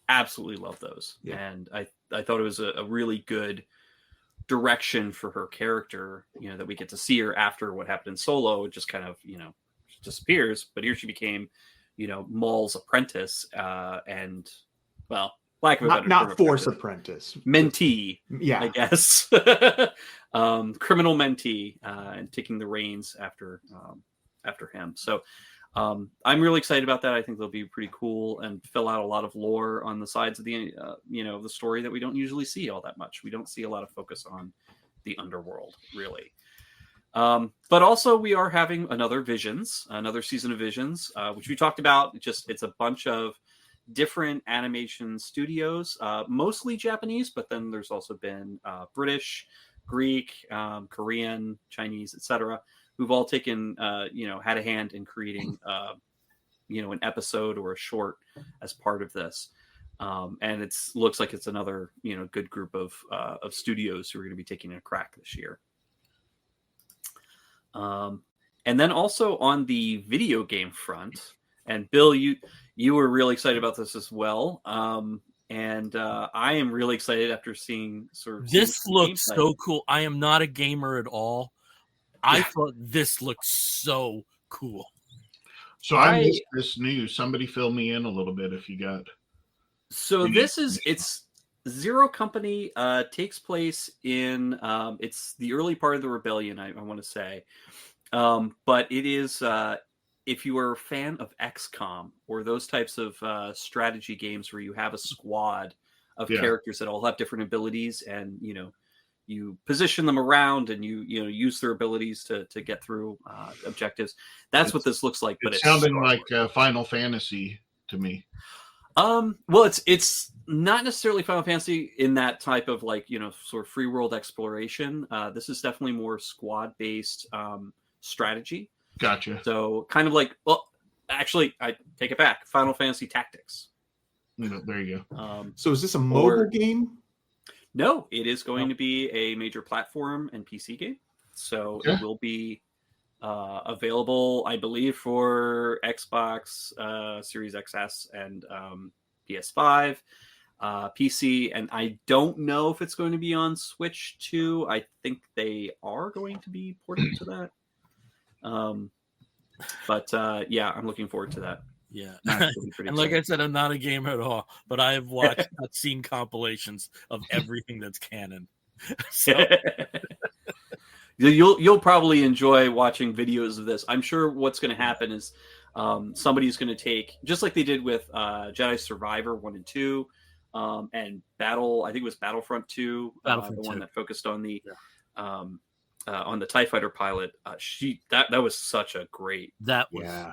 Absolutely love those. Yeah. And I thought it was a really good direction for her character, that we get to see her after what happened in Solo. It just kind of, she disappears, but here she became, Maul's apprentice, and, well, lack of a better not Force apprentice. Mentee, I guess. Criminal mentee, and taking the reins after him. So I'm really excited about that. I think they'll be pretty cool and fill out a lot of lore on the sides of the the story that we don't usually see all that much. We don't see a lot of focus on the underworld, really. But also we are having another season of Visions, which we talked about. It's a bunch of different animation studios, mostly Japanese, but then there's also been British, Greek, Korean, Chinese, etc., who've all taken, had a hand in creating, an episode or a short as part of this. And looks like it's another, good group of studios who are going to be taking a crack this year. And then also on the video game front, and Bill, you were really excited about this as well. And I am really excited after seeing this looks so cool. I am not a gamer at all. I thought this looked so cool. So I missed this news. Somebody fill me in a little bit if you got. So it's Zero Company, takes place in it's the early part of the rebellion, I want to say. But it is if you are a fan of XCOM or those types of strategy games where you have a squad of characters that all have different abilities, and you position them around and you use their abilities to get through objectives. That's what this looks like. But it's sounding like Final Fantasy to me. Well, it's not necessarily Final Fantasy in that type of sort of free world exploration. This is definitely more squad based strategy. Gotcha. So kind of actually, I take it back. Final Fantasy Tactics. There you go. So is this a mobile game? No, it is going to be a major platform and PC game. So it will be available, I believe, for Xbox Series XS and PS5, PC, and I don't know if it's going to be on Switch too. I think they are going to be ported to that. But I'm looking forward to that. Yeah. And like I said, I'm not a gamer at all, but I have watched, seen compilations of everything that's canon. So you'll probably enjoy watching videos of this. I'm sure what's going to happen is somebody's going to take, just like they did with Jedi Survivor 1 and 2, and I think it was Battlefront 2, the one that focused on the TIE fighter pilot. That was such a great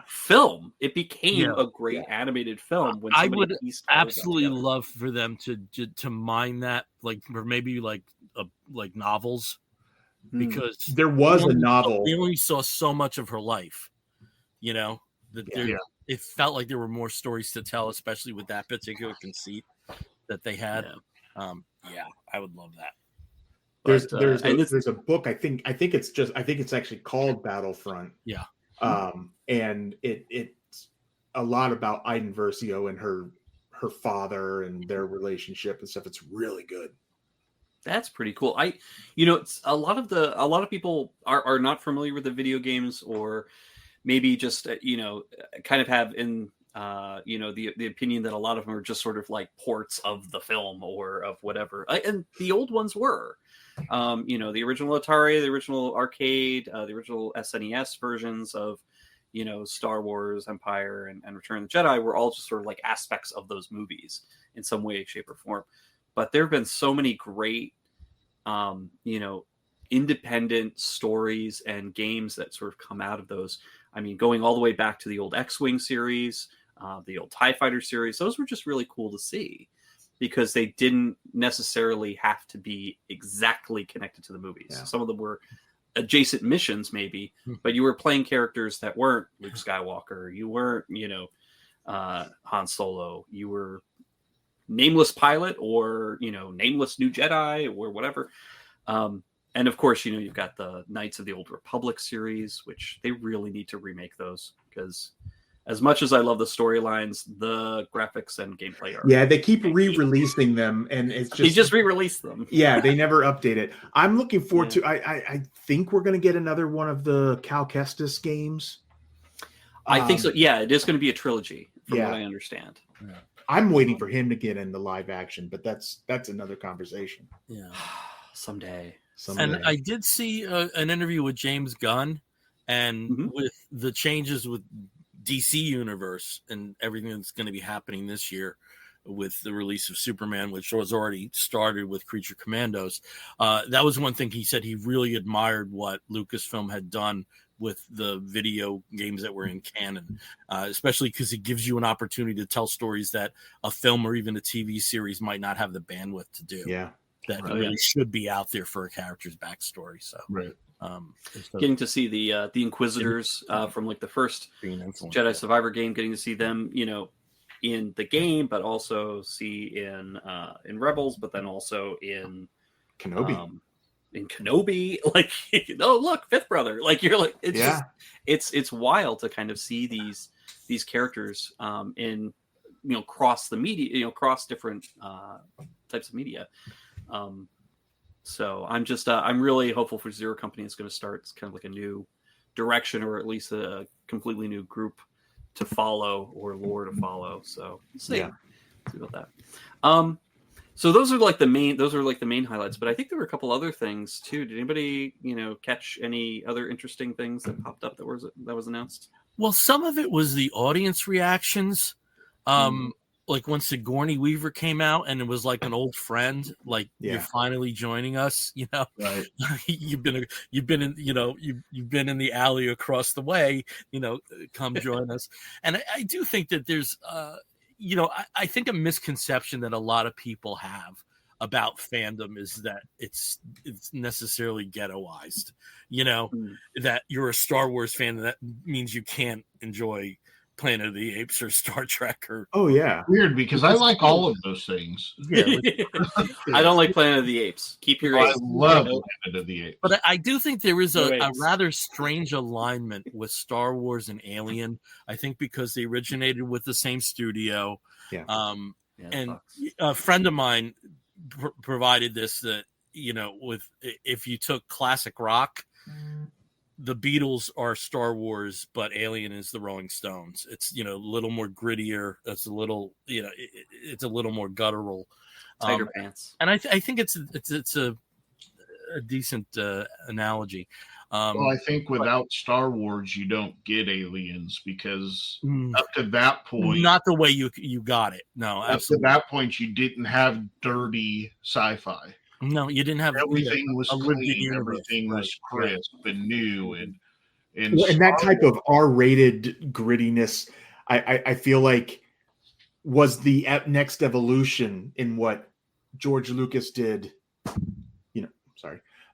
film. It became a great animated film. When I would absolutely love for them to mine that, or maybe like novels, because there was a novel. We only saw so much of her life, it felt like there were more stories to tell, especially with that particular conceit that they had. I would love that. There's a book. I think it's actually called Battlefront. Yeah. And it's a lot about Iden Versio and her father and their relationship and stuff. It's really good. That's pretty cool. It's a lot of people are not familiar with the video games, or maybe just kind of have in the opinion that a lot of them are just sort of like ports of the film or of whatever. And the old ones were. The original Atari, the original arcade, the original SNES versions of, Star Wars, Empire, and Return of the Jedi were all just sort of like aspects of those movies in some way, shape, or form. But there have been so many great, independent stories and games that sort of come out of those. I mean, going all the way back to the old X-Wing series, the old TIE Fighter series, those were just really cool to see, because they didn't necessarily have to be exactly connected to the movies. Yeah. Some of them were adjacent missions, maybe, but you were playing characters that weren't Luke Skywalker. You weren't, Han Solo. You were nameless pilot, or, nameless new Jedi, or whatever. And of course, you've got the Knights of the Old Republic series, which they really need to remake those, because as much as I love the storylines, the graphics and gameplay are... Yeah, they keep re-releasing them, and it's just... They just re-release them. Yeah, they never update it. I'm looking forward to... I think we're going to get another one of the Cal Kestis games. I think so. Yeah, it is going to be a trilogy, from what I understand. Yeah. I'm waiting for him to get into live action, but that's another conversation. Yeah. Someday. And I did see an interview with James Gunn, and with the changes with DC Universe and everything that's going to be happening this year with the release of Superman, which was already started with Creature Commandos. That was one thing he said. He really admired what Lucasfilm had done with the video games that were in canon, especially because it gives you an opportunity to tell stories that a film or even a TV series might not have the bandwidth to do. Yeah. That really should be out there for a character's backstory. So, getting to see the Inquisitors from like the first Jedi Survivor game, getting to see them, in the game, but also see in Rebels, but then also in Kenobi. In Kenobi, like, oh look, fifth brother, like you're like, it's wild to kind of see these characters in cross the media, cross different types of media. So I'm really hopeful for Zero Company. It's going to start. It's kind of like a new direction, or at least a completely new group to follow or lore to follow. So let's see about that. So those are like the main highlights, but I think there were a couple other things too. Did anybody, catch any other interesting things that popped up that was announced? Well, some of it was the audience reactions. Like when Sigourney Weaver came out and it was like an old friend, like you're finally joining us, Right. you've been in the alley across the way, come join us. And I do think that there's, I think a misconception that a lot of people have about fandom is that it's necessarily ghettoized, that you're a Star Wars fan, and that means you can't enjoy Planet of the Apes or Star Trek or weird, because I like all of those things. I don't like Planet of the Apes. Keep your I love Planet of the Apes, but I do think there is a rather strange alignment with Star Wars and Alien. I think because they originated with the same studio. And a friend of mine provided this, that with if you took classic rock, the Beatles are Star Wars, but Alien is the Rolling Stones. It's a little more grittier. It's a little it's a little more guttural. Tiger pants. And I think it's a decent analogy. Well, I think without Star Wars, you don't get Aliens, because up to that point, not the way you got it. No, absolutely. Up to that point, you didn't have dirty sci-fi. No, you didn't have everything was clean, everything was crisp and new, and that type of R-rated grittiness, I feel like was the next evolution in what George Lucas did.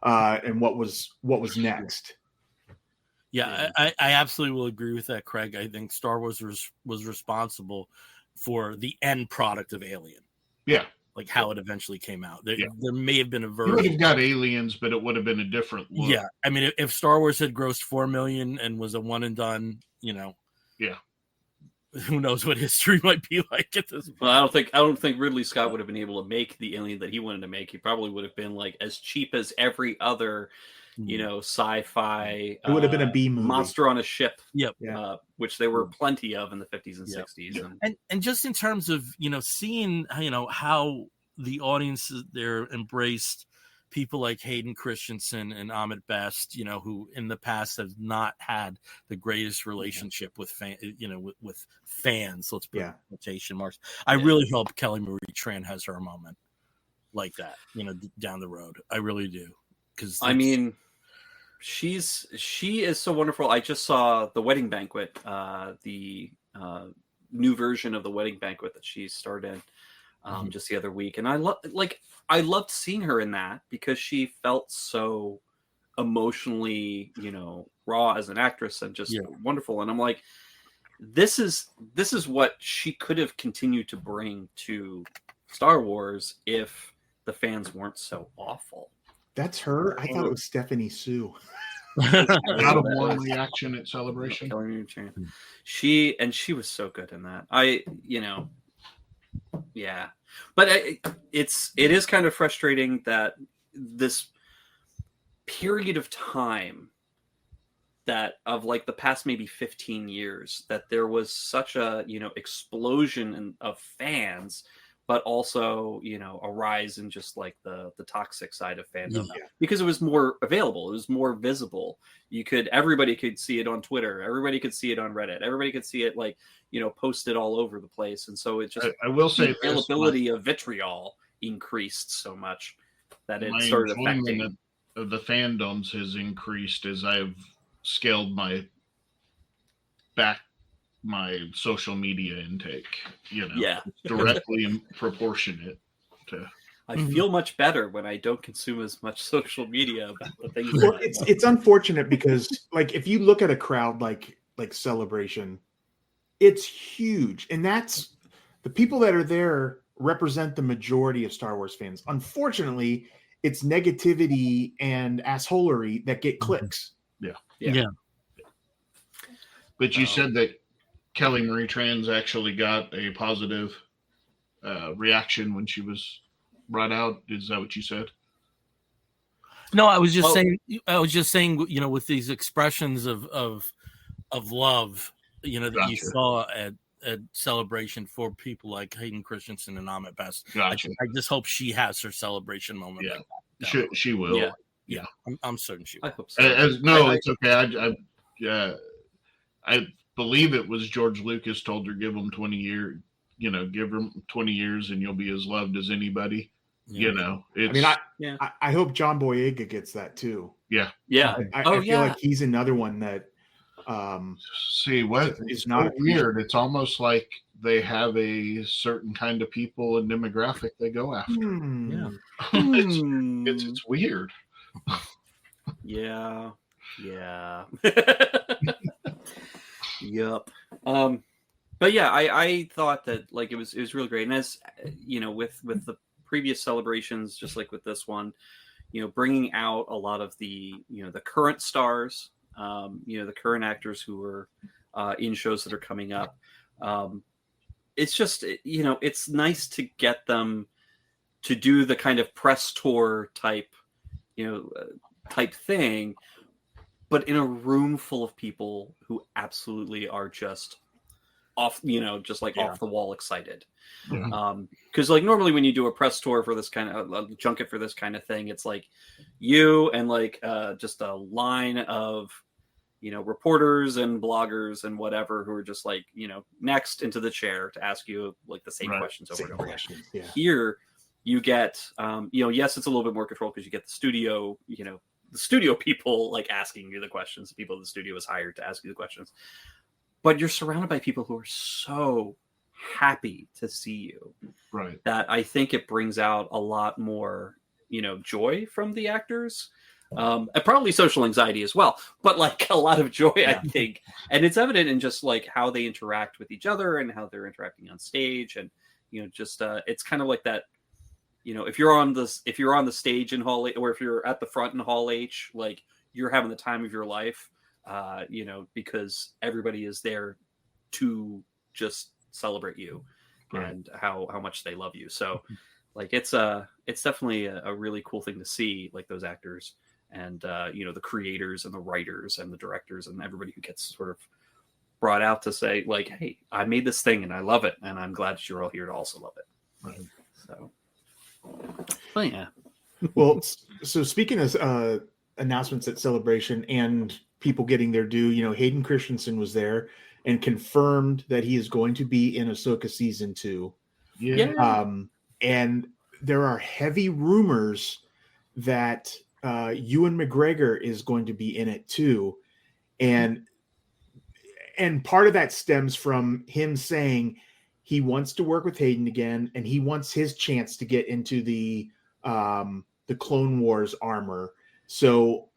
And what was next. Yeah, I absolutely will agree with that, Craig. I think Star Wars was responsible for the end product of Alien. Yeah. Like how it eventually came out. There may have been a version. You would have got Aliens, but it would have been a different look. Yeah. I mean, if Star Wars had grossed $4 million and was a one and done, who knows what history might be like at this point. Well, I don't think Ridley Scott would have been able to make the Alien that he wanted to make. He probably would have been like as cheap as every other, sci-fi. It would have been a B movie. Monster on a ship. Yep. Which there were plenty of in the 50s and 60s. Yep. And just in terms of, seeing, how the audience there embraced people like Hayden Christensen and Ahmed Best, who in the past have not had the greatest relationship with with fans. Let's put quotation marks. I really hope Kelly Marie Tran has her moment like that, down the road. I really do, because she is so wonderful. I just saw The Wedding Banquet, the new version of The Wedding Banquet that she starred in just the other week, and I loved seeing her in that, because she felt so emotionally, raw as an actress, and just wonderful. And I'm like, this is what she could have continued to bring to Star Wars if the fans weren't so awful. That's her? I thought it was Stephanie Sue. Not a warm reaction at Celebration. She was so good in that. But it is kind of frustrating that this period of time that of like the past maybe 15 years, that there was such a explosion of fans, but also a rise in just like the toxic side of fandom, because it was more available, it was more visible. Everybody could see it on Twitter, everybody could see it on Reddit, everybody could see it posted all over the place, and so it just I will say the availability of vitriol increased so much that it started affecting. Of the fandoms has increased as I've scaled my social media intake. Yeah. Directly proportionate to. I feel much better when I don't consume as much social media about the things. Well, it's unfortunate because, like, if you look at a crowd like Celebration, it's huge, and that's the people that are there represent the majority of Star Wars fans. Unfortunately, it's negativity and assholery that get clicks. Yeah. But you said that Kelly Marie Tran actually got a positive reaction when she was brought out. Is that what you said? No, I was just saying. With these expressions of love, that Gotcha. you saw at Celebration for people like Hayden Christensen and Ahmet Best. Gotcha. I just hope she has her celebration moment. Yeah. Like that. She will. Yeah. I'm certain she will. I hope so. It's okay. I believe it was George Lucas told her, give him 20 years, give him 20 years and you'll be as loved as anybody. Yeah. I hope John Boyega gets that too. Yeah. I feel like he's another one that see what is not weird. It's almost like they have a certain kind of people and demographic they go after. It's weird. Yeah. Yep. But yeah, I thought that like it was really great, and as with the previous celebrations, just like with this one, bringing out a lot of the the current stars, the current actors who are in shows that are coming up. It's just it's nice to get them to do the kind of press tour type thing, but in a room full of people who absolutely are just off, off the wall excited. Because like normally when you do a press tour for this kind of a junket for this kind of thing, it's like you and like just a line of reporters and bloggers and whatever who are just like next into the chair to ask you like the same questions over and over again. Yeah. Here you get yes, it's a little bit more control because you get the studio people like asking you the questions. The people in the studio is hired to ask you the questions, but you're surrounded by people who are so happy to see you, right? That I think it brings out a lot more joy from the actors, and probably social anxiety as well, but like a lot of joy, I think, and it's evident in just like how they interact with each other and how they're interacting on stage, and it's kind of like that. If you're on the stage in Hall H, or if you're at the front in Hall H, like you're having the time of your life, because everybody is there to just celebrate you and how much they love you. So like it's definitely a really cool thing to see, like those actors and the creators and the writers and the directors and everybody who gets sort of brought out to say like, hey, I made this thing and I love it, and I'm glad you're all here to also love it. Right. So but yeah. Well, so speaking of announcements at Celebration and people getting their due, Hayden Christensen was there and confirmed that he is going to be in Ahsoka season 2. Yeah. And there are heavy rumors that Ewan McGregor is going to be in it too. And part of that stems from him saying he wants to work with Hayden again, and he wants his chance to get into the Clone Wars armor. So,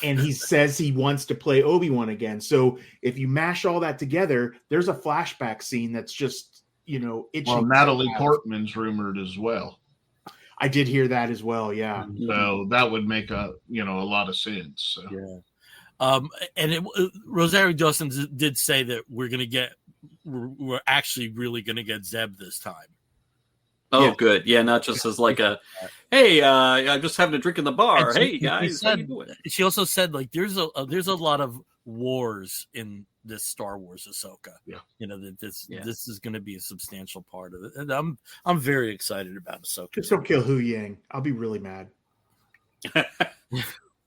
and he says he wants to play Obi-Wan again. So if you mash all that together, there's a flashback scene that's just, itching. Well, Natalie Portman's rumored as well. I did hear that as well. Yeah. So that would make a lot of sense. So. Yeah. And Rosario Dawson did say that we're actually really going to get Zeb this time. Oh, yeah. Good. Yeah, not just as like a, hey, I'm just having a drink in the bar. Hey, guys, how you doing? She also said like there's a lot of wars in this Star Wars Ahsoka. Yeah, that this is going to be a substantial part of it, and I'm very excited about Ahsoka. Just don't kill Hu Yang. I'll be really mad.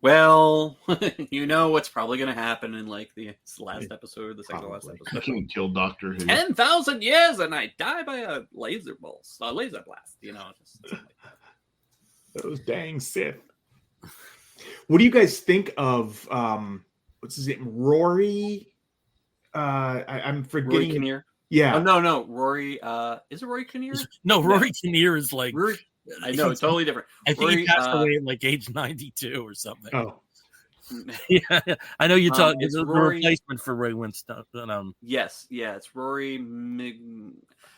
Well, what's probably going to happen in like the last episode, or the second to last episode. I can't kill Doctor Who. 10,000 years and I die by a laser blast. Just like that. Those dang Sith. What do you guys think of what's his name? Rory. I'm forgetting. Rory Kinnear. Yeah. Oh, no. Rory. Is it Rory Kinnear? No, Rory Kinnear is like. Rory, I know, it's totally different. I think Rory, he passed away at like age 92 or something. Oh. Yeah, I know you're talking the Rory, replacement for Ray Winston. Yes, it's Rory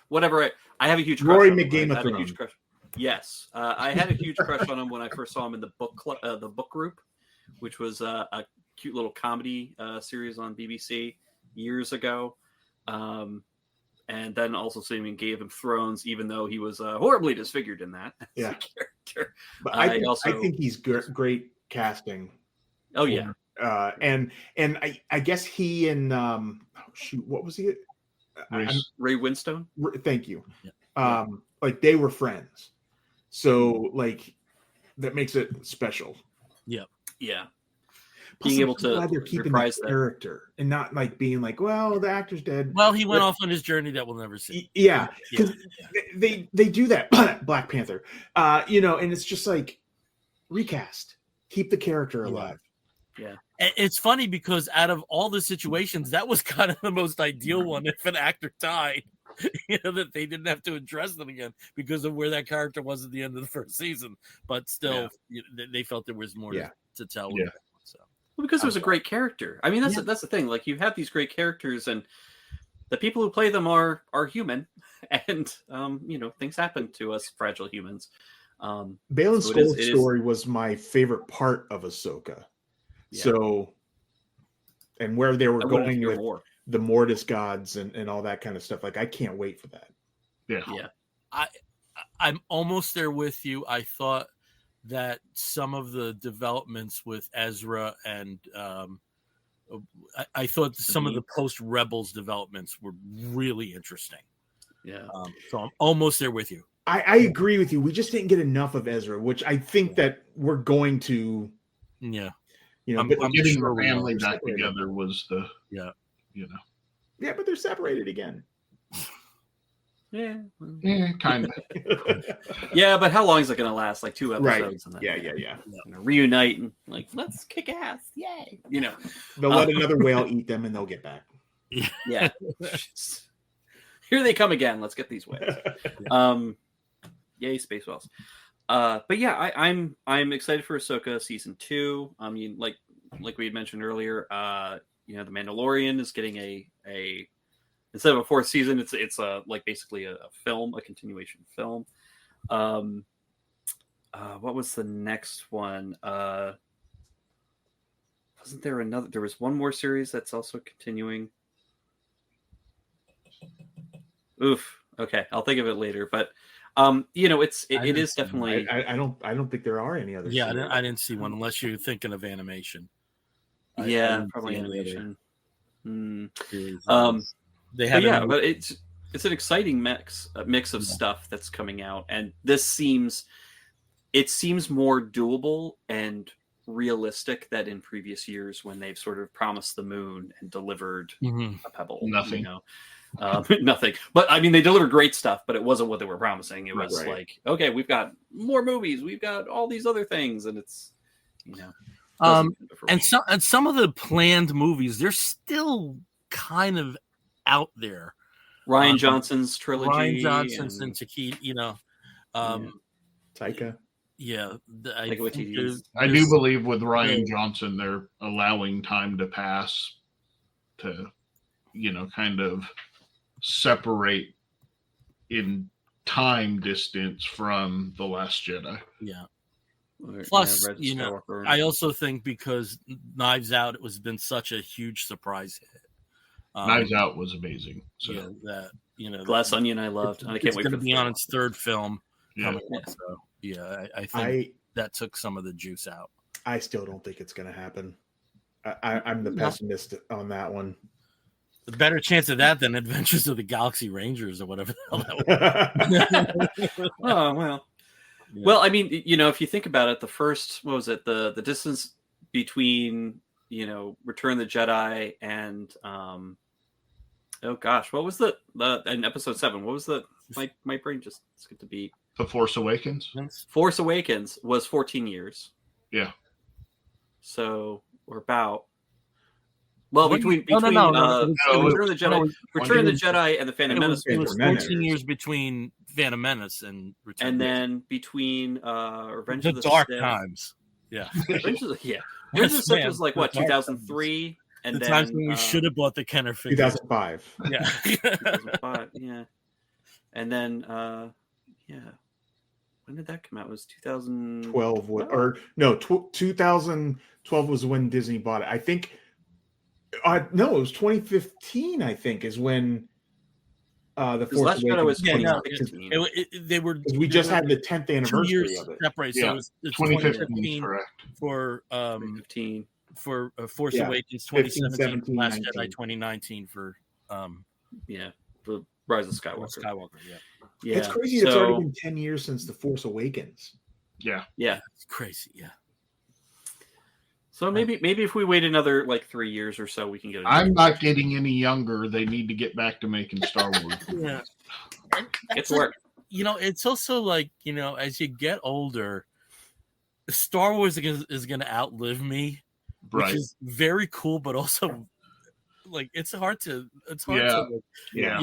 whatever. I have a huge crush Rory on him. McGame I had a huge crush. Yes, I had a huge crush on him when I first saw him in the book group, which was a cute little comedy series on BBC years ago. And then also seeing him in Game of Thrones, even though he was horribly disfigured in that character. But I think he's great casting. Oh yeah, and I guess he and what was he? Ray Winstone. Thank you. Yeah. Like they were friends, so like that makes it special. Yeah. Plus, being able to they're keeping reprise the character and not like being like, well, the actor's dead. Well, he went off on his journey that we'll never see. Yeah, because they do that. Black Panther, and it's just like recast, keep the character alive. Yeah. It's funny because out of all the situations, that was kind of the most ideal one. If an actor died, that they didn't have to address them again because of where that character was at the end of the first season. But still, they felt there was more to tell. Yeah. So. Well, because it was a great character. I mean, that's the thing. Like, you have these great characters, and the people who play them are human, and things happen to us fragile humans. Balin Skoll's story was my favorite part of Ahsoka. Yeah. So, and where they were going with the Mortis gods and all that kind of stuff, like I can't wait for that. Yeah. I'm almost there with you. I thought that some of the developments with Ezra and I thought some of the post-Rebels developments were really interesting. Yeah. So I'm almost there with you. I agree with you. We just didn't get enough of Ezra, which I think that we're going to. Yeah. I'm getting the family back together was the. Yeah. Yeah, but they're separated again. Yeah, kind of. Yeah, but how long is it going to last? Like 2 episodes? Right. Yeah. Reunite and like, let's kick ass! Yay! They'll let another whale eat them, and they'll get back. Yeah. Here they come again. Let's get these whales. Yay, space whales. But yeah, I'm excited for Ahsoka season 2. I mean, like we had mentioned earlier, the Mandalorian is getting a instead of a 4th season, it's like basically a film, a continuation film. What was the next one? Wasn't there another? There was one more series that's also continuing. Oof. Okay, I'll think of it later. But it is definitely. I don't think there are any others. Yeah, I didn't see one unless you're thinking of animation. Yeah, probably animation. They have, but it's an exciting mix of stuff that's coming out, and this seems more doable and realistic than in previous years when they've sort of promised the moon and delivered a pebble. Nothing. Nothing. But I mean, they delivered great stuff, but it wasn't what they were promising. It was like, okay, we've got more movies, we've got all these other things, and it's and some of the planned movies, they're still kind of out there. Rian Johnson's trilogy, and Takiti, Taika. Yeah, I do believe with Rian Johnson, they're allowing time to pass to, kind of separate in time distance from The Last Jedi. Yeah. Plus, I also think because Knives Out, it was been such a huge surprise hit. Knives Out was amazing. So Glass Onion, I loved. I can't wait to be on its 3rd film. Yeah. So I think that took some of the juice out. I still don't think it's going to happen. I'm the pessimist on that one. The better chance of that than Adventures of the Galaxy Rangers or whatever the hell that was. Oh, well. Yeah. Well, I mean, if you think about it, the first, what was it? The distance between, Return of the Jedi and, oh gosh, what was in episode 7? What was my brain just skipped a beat. The Force Awakens? Force Awakens was 14 years. Yeah. So we're about. Well, What? between No. Return of the no, Jedi, Return of the Jedi, and the Phantom Menace, It was Phantom Menace. 14 years between Phantom Menace and Return. and then between Revenge the of the dark Sith. times. Yeah, Revenge of the Sith man, was like the what, dark 2003, and the then times when we should have bought the Kenner figure. 2005. Yeah. 2005, yeah, and then yeah, when did that come out? It was 2012. 12 or no, 2012 was when Disney bought it. I think. No, it was 2015. I think is when the Force Last Jedi was Awakens. 2015. They were. We just had the 10th 2 anniversary years of it. separate. So Yeah. it's 2015, correct. for 2015. Force Yeah. Awakens, 15, 2017, 17, Last 19. Jedi 2019 for Yeah, the Rise of Skywalker. Yeah. Yeah, It's crazy. It's already been 10 years since the Force Awakens. Yeah. It's crazy. Yeah. So maybe if we wait another like 3 years or so, we can get. I'm not getting any younger. They need to get back to making Star Wars. Yeah. It's work. It's also like, as you get older, Star Wars is going to outlive me, which Right. is very cool, but also like it's hard to Yeah.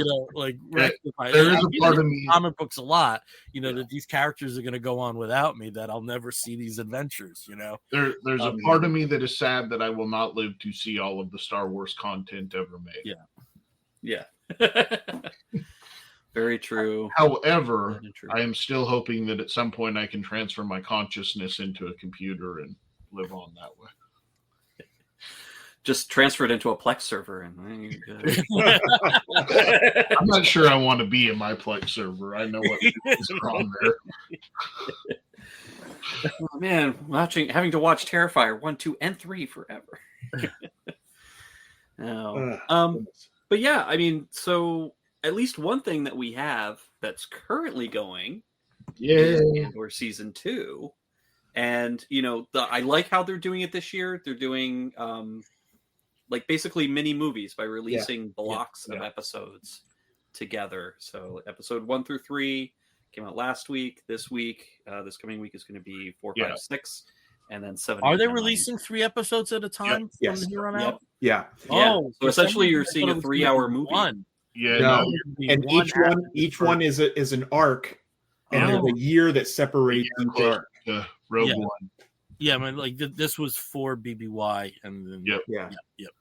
rectify. There is I a read part of me. comic books a lot, that these characters are going to go on without me, that I'll never see these adventures. There's a part of me that is sad that I will not live to see all of the Star Wars content ever made. Yeah. Very true. However, Very true. I am still hoping that at some point I can transfer my consciousness into a computer and live on that way. Just transfer it into a Plex server, and then you're good. I'm not sure I want to be in my Plex server. I know what is wrong there. Oh, man, having to watch Terrifier 1, 2, and 3 forever. No. But yeah, I mean, so at least one thing that we have that's currently going is Andor season 2, and I like how they're doing it this year. They're doing like basically mini movies by releasing blocks of episodes together. So episode 1 through 3 came out last week. This coming week is going to be 4, 5, 6, and then 7. Are 8, they 9. releasing 3 episodes at a time Yes. from here on out? Yeah. Oh, so essentially you're I seeing thought a it was 3-hour gonna be movie. one. Yeah, No. no, And each one is an arc, and there's a year that separates each arc. Rogue Yeah. One, Yeah, I mean, like this was 4 BBY, and then Yep. Yeah.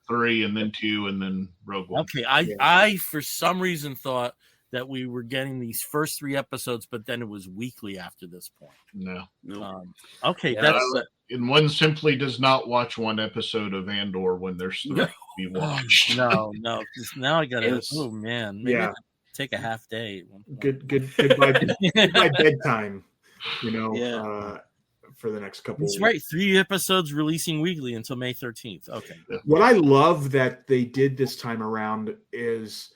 3, and then 2, and then Rogue One. Okay, I for some reason thought that we were getting these first 3 episodes, but then it was weekly after this point. No, Okay, Yeah, that's and one simply does not watch one episode of Andor when they're supposed to be watched. no. Just now I gotta. Yes. Oh man, maybe I could take a half day. Goodbye bedtime. Yeah. For the next couple. That's right. 3 episodes releasing weekly until May 13th. Okay. What I love that they did this time around is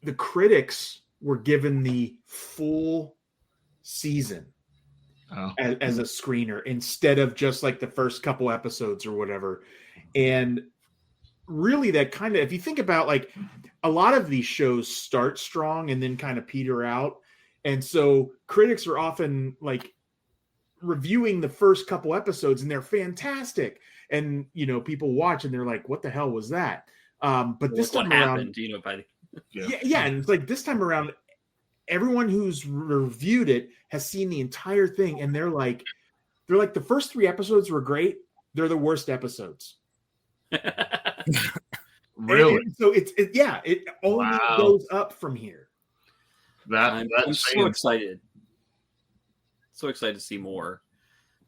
the critics were given the full season as a screener instead of just like the first couple episodes or whatever. And really that kind of, if you think about like a lot of these shows start strong and then kind of peter out. And so critics are often like reviewing the first couple episodes and they're fantastic. And, people watch and they're like, what the hell was that? But this time around, and it's like this time around, everyone who's reviewed it has seen the entire thing, and they're like the first 3 episodes were great. They're the worst episodes. Really? And so it only goes up from here. I'm so excited. So excited to see more,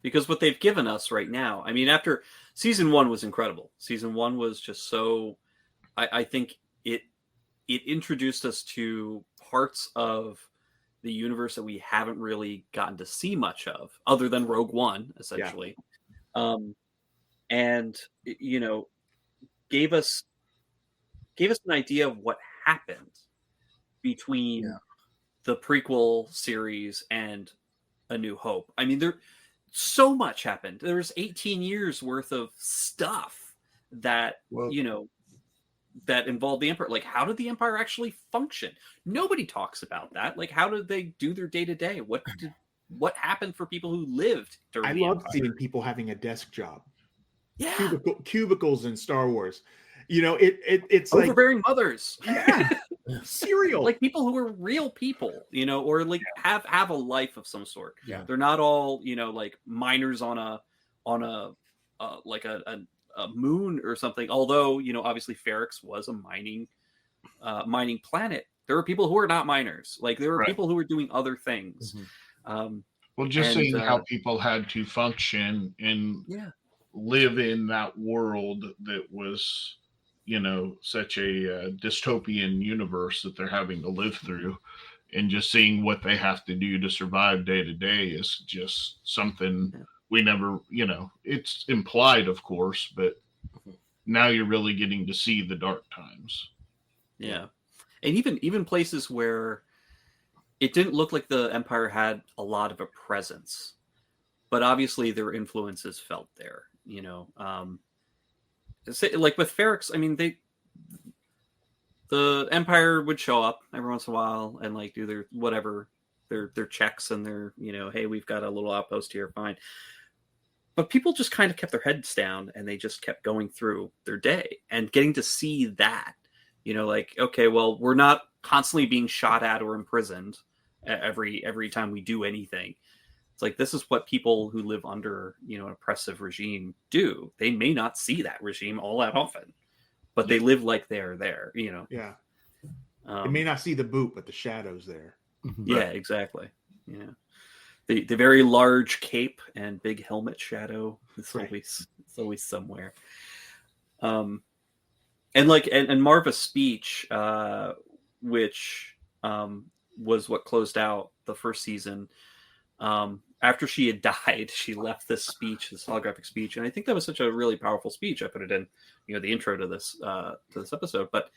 because what they've given us right now, I mean, after season 1 was incredible. Season 1 was just so, I think it introduced us to parts of the universe that we haven't really gotten to see much of, other than Rogue One, essentially. And gave us an idea of what happened between the prequel series and A New Hope. I mean, so much happened. There was 18 years worth of stuff that that involved the Empire. Like, how did the Empire actually function? Nobody talks about that. Like, how did they do their day to day? What happened for people who lived during? I love seeing people having a desk job. Yeah. Cubicles in Star Wars. It's like overbearing mothers. yeah, cereal. Like people who are real people, or like have a life of some sort. Yeah. They're not all, like miners on a like a moon or something. Although, obviously Ferrix was a mining planet. There are people who are not miners. Like there are people who are doing other things. Mm-hmm. Well, just seeing how people had to function and live in that world that was, such a dystopian universe that they're having to live through, and just seeing what they have to do to survive day to day is just something we never, it's implied, of course, but now you're really getting to see the dark times. Yeah. And even places where it didn't look like the Empire had a lot of a presence, but obviously their influences felt there, like with Ferrix, I mean, the Empire would show up every once in a while and like do their whatever, their checks and their, hey, we've got a little outpost here, fine. But people just kind of kept their heads down and they just kept going through their day, and getting to see that, like, okay, well, we're not constantly being shot at or imprisoned every time we do anything. It's like, this is what people who live under, an oppressive regime do. They may not see that regime all that often, but they live like they're there, Yeah. They may not see the boot, but the shadow's there. Yeah, exactly. Yeah. The very large cape and big helmet shadow. It's always somewhere. And Marva's speech, which was what closed out the first season. After she had died, she left this speech, this holographic speech, and I think that was such a really powerful speech. I put it in, the intro to this episode, but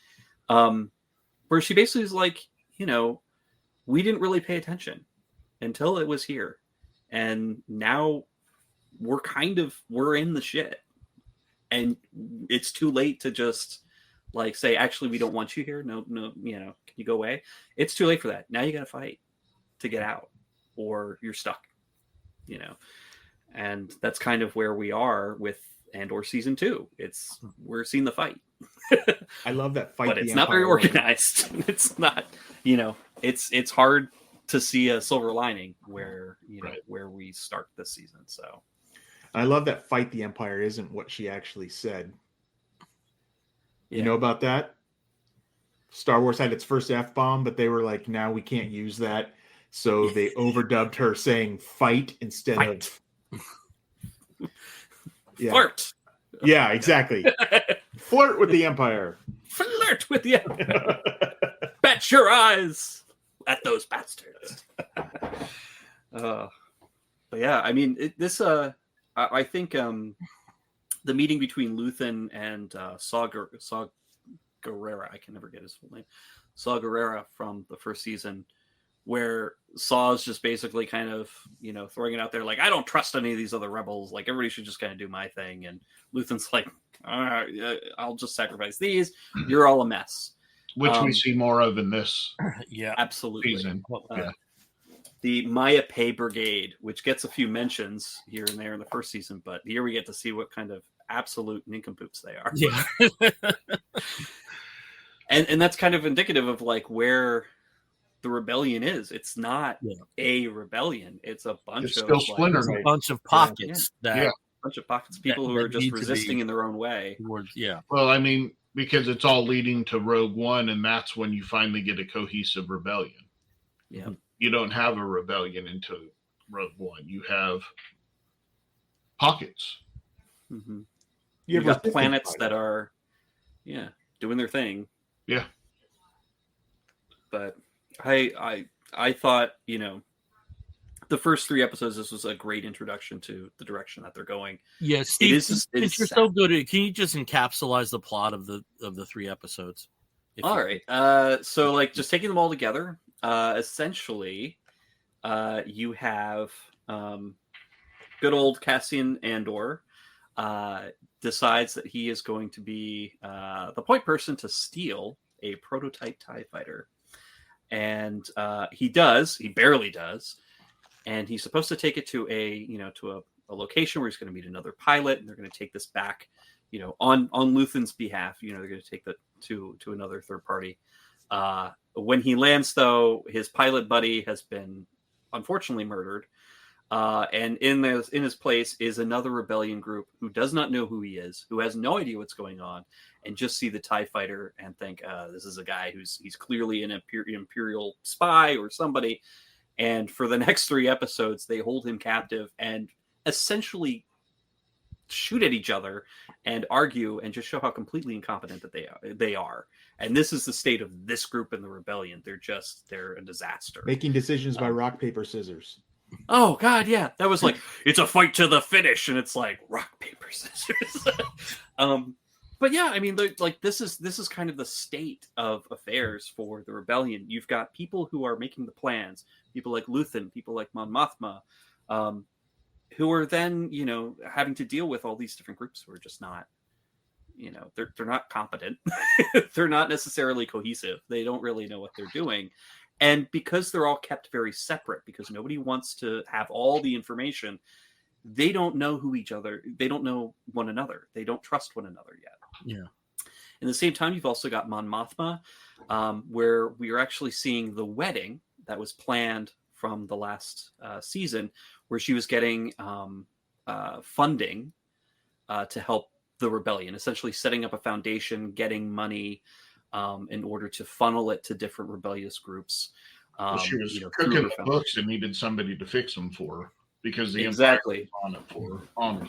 where she basically is like, we didn't really pay attention until it was here, and now we're in the shit, and it's too late to just like say, actually, we don't want you here. No, can you go away? It's too late for that. Now you got to fight to get out, or you're stuck. And that's kind of where we are with Andor season 2. We're seeing the fight. I love that fight, but it's not very organized. It's not, it's hard to see a silver lining where where we start this season. So I love that fight the Empire isn't what she actually said. You know about that? Star Wars had its first F-bomb, but they were like, now we can't use that. So they overdubbed her saying fight instead of flirt. Yeah, exactly. Flirt with the Empire. Flirt with the Empire. Bet your eyes at those bastards. But yeah, I mean, I think the meeting between Luthen and Saw Gerrera, I can never get his full name, Saw Gerrera from the first season, where Saw's just basically kind of, throwing it out there like, I don't trust any of these other rebels. Like, everybody should just kind of do my thing. And Luthen's like, all right, I'll just sacrifice these. You're all a mess. Which we see more of in this absolutely season. The Maya Pei Brigade, which gets a few mentions here and there in the first season, but here we get to see what kind of absolute nincompoops they are. Yeah. and that's kind of indicative of like where the rebellion is. It's not a rebellion. It's a bunch of a bunch of pockets a bunch of pockets, people who are just resisting in their own way. Well, I mean, because it's all leading to Rogue One, and that's when you finally get a cohesive rebellion. Yeah. You don't have a rebellion into Rogue One. You have pockets. Mm-hmm. You've got planets that are doing their thing. Yeah. But I thought, the first 3 episodes, this was a great introduction to the direction that they're going. Yeah, Steve, since you're so good at it, can you just encapsulize the plot of the 3 episodes? All right. So like just taking them all together, essentially, you have good old Cassian Andor decides that he is going to be the point person to steal a prototype TIE fighter. And he barely does. And he's supposed to take it to a a location where he's going to meet another pilot, and they're going to take this back, on Luthen's behalf. They're going to take that to another third party. When he lands, though, his pilot buddy has been unfortunately murdered. And in his place is another rebellion group who does not know who he is, who has no idea what's going on, and just see the TIE fighter and think, this is a guy he's clearly an Imperial spy or somebody. And for the next 3 episodes, they hold him captive and essentially shoot at each other and argue and just show how completely incompetent that they are. And this is the state of this group in the rebellion. They're a disaster. Making decisions by rock, paper, scissors. Oh God, yeah. That was like, it's a fight to the finish, and it's like rock, paper, scissors. But yeah, I mean, like this is kind of the state of affairs for the rebellion. You've got people who are making the plans, people like Luthen, people like Mon Mothma, who are then, having to deal with all these different groups who are just not, they're not competent. They're not necessarily cohesive. They don't really know what they're doing. And because they're all kept very separate, because nobody wants to have all the information, they don't know they don't know one another. They don't trust one another yet. Yeah. In the same time, you've also got Mon Mothma, where we are actually seeing the wedding that was planned from the last season, where she was getting funding to help the rebellion, essentially setting up a foundation, getting money in order to funnel it to different rebellious groups. She was cooking the books and needed somebody to fix them for her because the exactly on it for her.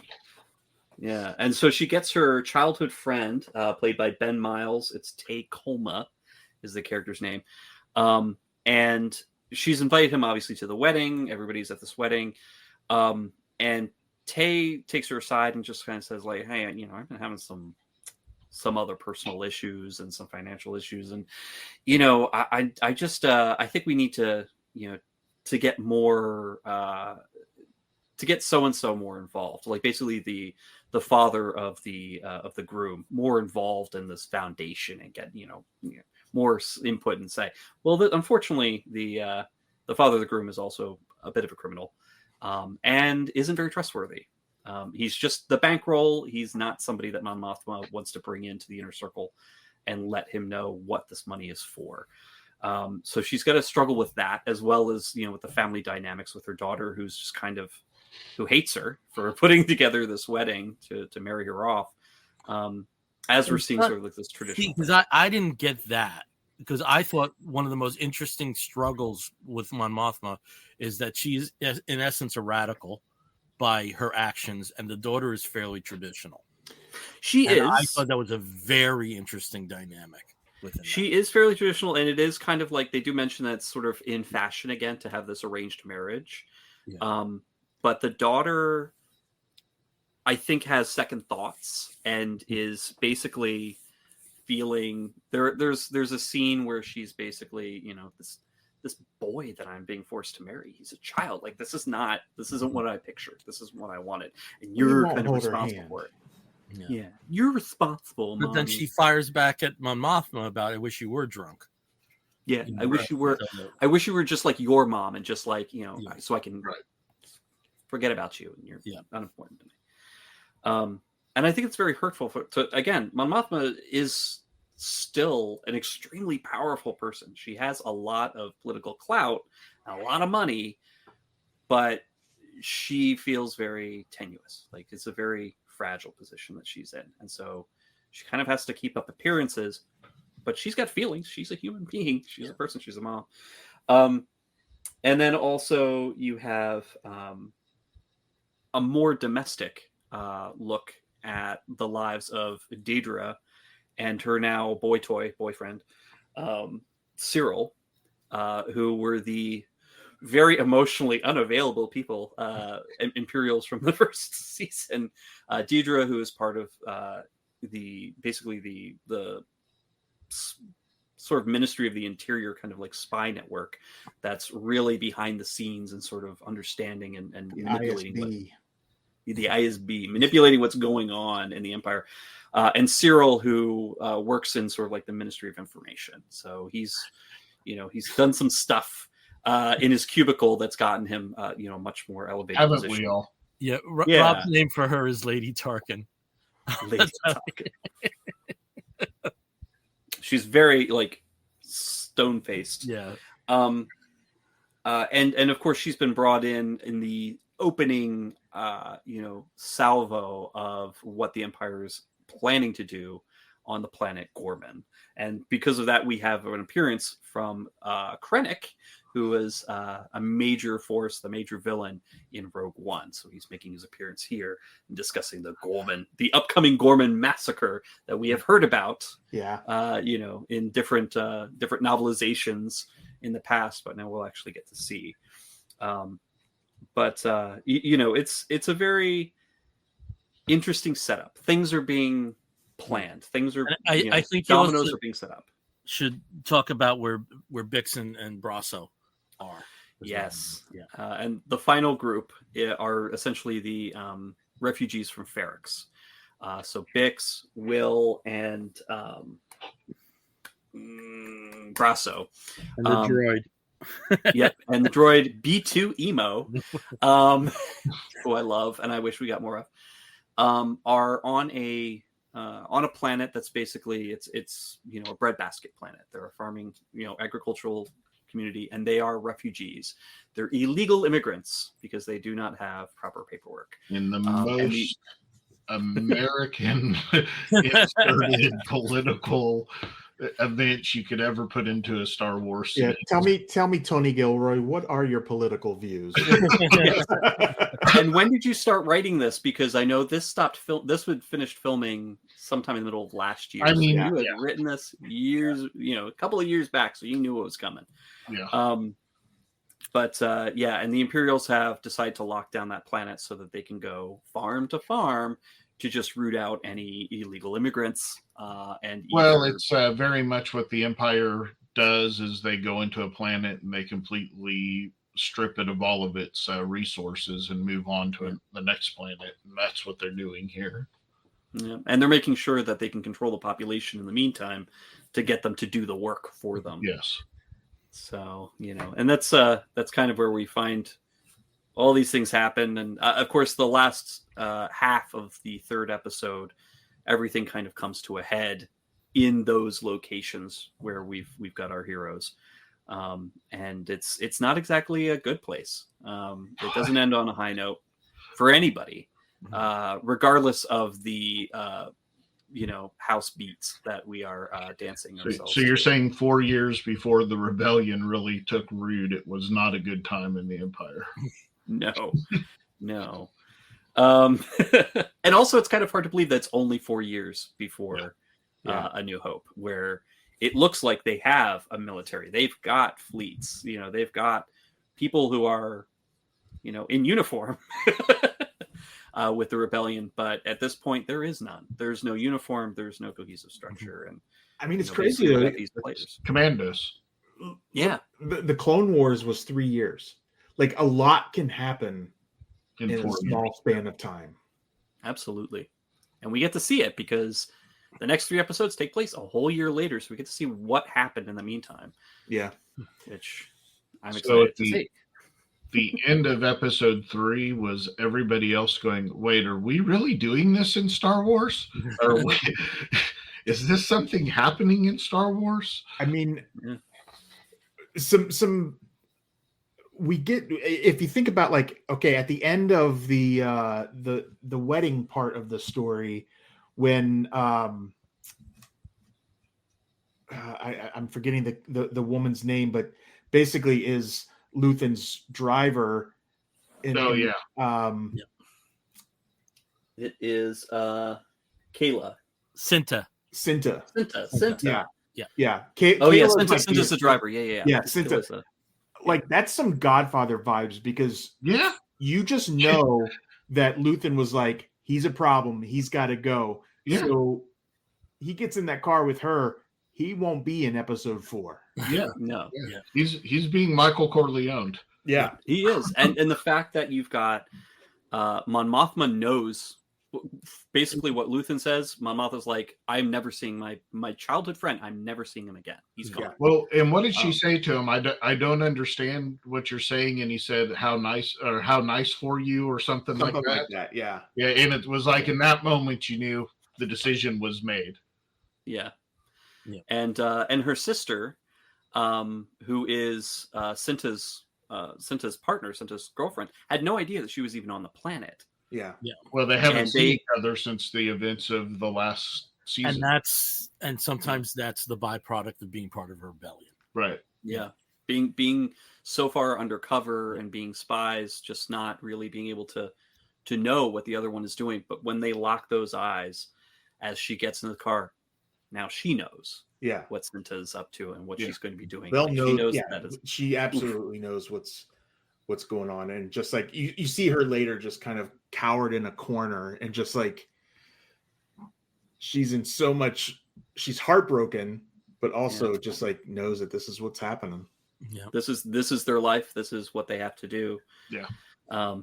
Yeah, and so she gets her childhood friend, played by Ben Miles. It's Tay Colma, is the character's name, and she's invited him obviously to the wedding. Everybody's at this wedding, and Tay takes her aside and just kind of says, like, "Hey, I've been having some other personal issues and some financial issues, and I just I think we need to to get more to get so and so more involved, like basically the father of the groom more involved in this foundation and get more input and say, well, unfortunately the father of the groom is also a bit of a criminal and isn't very trustworthy. He's just the bankroll. He's not somebody that Mon Mothma wants to bring into the inner circle and let him know what this money is for. So she's got to struggle with that, as well as, with the family dynamics with her daughter, who's just who hates her for putting together this wedding to marry her off. As we're seeing sort of like this traditional. Because I didn't get that, because I thought one of the most interesting struggles with Mon Mothma is that she's in essence a radical by her actions, and the daughter is fairly traditional. She is. I thought that was a very interesting dynamic. She is fairly traditional, and it is kind of like they do mention that it's sort of in fashion again to have this arranged marriage. Yeah. But the daughter, I think, has second thoughts and is basically feeling there's a scene where she's basically, this boy that I'm being forced to marry, he's a child. Like, this isn't what I pictured. This isn't what I wanted. And you're kind of responsible for it. Yeah. You're responsible. But then she fires back at Mon Mothma about, I wish you were drunk. Yeah. I wish you were just like your mom and just like, so I can forget about you and you're not important to me. And I think it's very hurtful again, Mon Mothma is still an extremely powerful person. She has a lot of political clout and a lot of money, but she feels very tenuous. Like, it's a very fragile position that she's in. And so she kind of has to keep up appearances, but she's got feelings. She's a human being. She's a person. She's a mom. And then also you have a more domestic look at the lives of Deidre and her now boyfriend, Cyril, who were the very emotionally unavailable people, Imperials from the first season. Deidre, who is part of the sort of Ministry of the Interior, kind of like spy network that's really behind the scenes and sort of understanding and manipulating the ISB, manipulating what's going on in the Empire. And Cyril, who works in sort of like the Ministry of Information. So he's done some stuff in his cubicle that's gotten him, much more elevated Haven't position. we all? Yeah, Yeah. Rob's name for her is Lady Tarkin. Lady Tarkin. She's very like stone faced. Yeah. And of course she's been brought in the opening salvo of what the Empire is planning to do on the planet Gorman. And because of that, we have an appearance from Krennic, who was a major force, the major villain in Rogue One. So he's making his appearance here and discussing the upcoming Gorman massacre that we have heard about. Yeah. In different novelizations in the past, but now we'll actually get to see. It's a very interesting setup. Things are being planned. Things are. I think dominoes are being set up. Should talk about where Bix and Brasso are. Yes. Yeah. And the final group are essentially the refugees from Ferrix. So Bix, Will, and Brasso. And the droid. Yep, and the droid B2 Emo, who I love and I wish we got more of, are on a planet that's basically it's a breadbasket planet. They're a farming agricultural community, and they are refugees. They're illegal immigrants because they do not have proper paperwork. In the most American inserted political events you could ever put into a Star Wars scene. Yeah, tell me, Tony Gilroy, what are your political views? And when did you start writing this? Because I know this this would finished filming sometime in the middle of last year. I mean, so you had written this years, a couple of years back, so you knew what was coming. Yeah. And the Imperials have decided to lock down that planet so that they can go farm to farm to just root out any illegal immigrants. It's very much what the Empire does is they go into a planet and they completely strip it of all of its resources and move on to the next planet. And that's what they're doing here. Yeah. And they're making sure that they can control the population in the meantime to get them to do the work for them. Yes. So, and that's kind of where we find all these things happen. And of course, the last half of the third episode, everything kind of comes to a head in those locations where we've got our heroes. And it's not exactly a good place. It doesn't end on a high note for anybody, regardless of the house beats that we are dancing ourselves. So you're saying 4 years before the rebellion really took root, it was not a good time in the Empire. No. And also it's kind of hard to believe that it's only 4 years before A New Hope, where it looks like they have a military. They've got fleets, they've got people who are, in uniform with the rebellion. But at this point, there is none. There's no uniform. There's no cohesive structure. And I mean, it's crazy. These players. Commandos. Yeah. The Clone Wars was 3 years. Like, a lot can happen in a small span of time. Absolutely. And we get to see it because the next 3 episodes take place a whole year later. So we get to see what happened in the meantime. Yeah. Which I'm excited to see. The end of episode 3 was everybody else going, wait, are we really doing this in Star Wars? Is this something happening in Star Wars? I mean, some we get, if you think about, like, okay, at the end of the wedding part of the story, when I'm forgetting the woman's name, but basically is Luthen's driver. It is Kayla. Cinta. Cinta. Yeah. Cinta's the driver. Yeah. Cinta. Like, that's some Godfather vibes, because you just know that Luthen was like, he's a problem, he's got to go. So he gets in that car with her. He won't be in episode 4. He's being Michael Corleone. He is. And the fact that you've got Mon Mothma knows basically what Luthen says. Mon Mothma's like, I'm never seeing my childhood friend. I'm never seeing him again. He's gone. Yeah. Well, and what did she say to him? I don't understand what you're saying. And he said, how nice for you, or something like that. Yeah. Yeah. And it was like in that moment, you knew the decision was made. Yeah. Yeah. And her sister, who is Cinta's partner, Cinta's girlfriend, had no idea that she was even on the planet. Yeah. Well, they haven't seen each other since the events of the last season. And sometimes that's the byproduct of being part of a rebellion. Right. Yeah. Being so far undercover and being spies, just not really being able to know what the other one is doing. But when they lock those eyes as she gets in the car, now she knows what Cinta's up to and what she's going to be doing. They'll know. She knows that is, she absolutely knows what's going on. And just like you see her later just kind of cowered in a corner and just like she's heartbroken, but also just like knows that this is what's happening. Yeah. This is their life. This is what they have to do. Yeah. I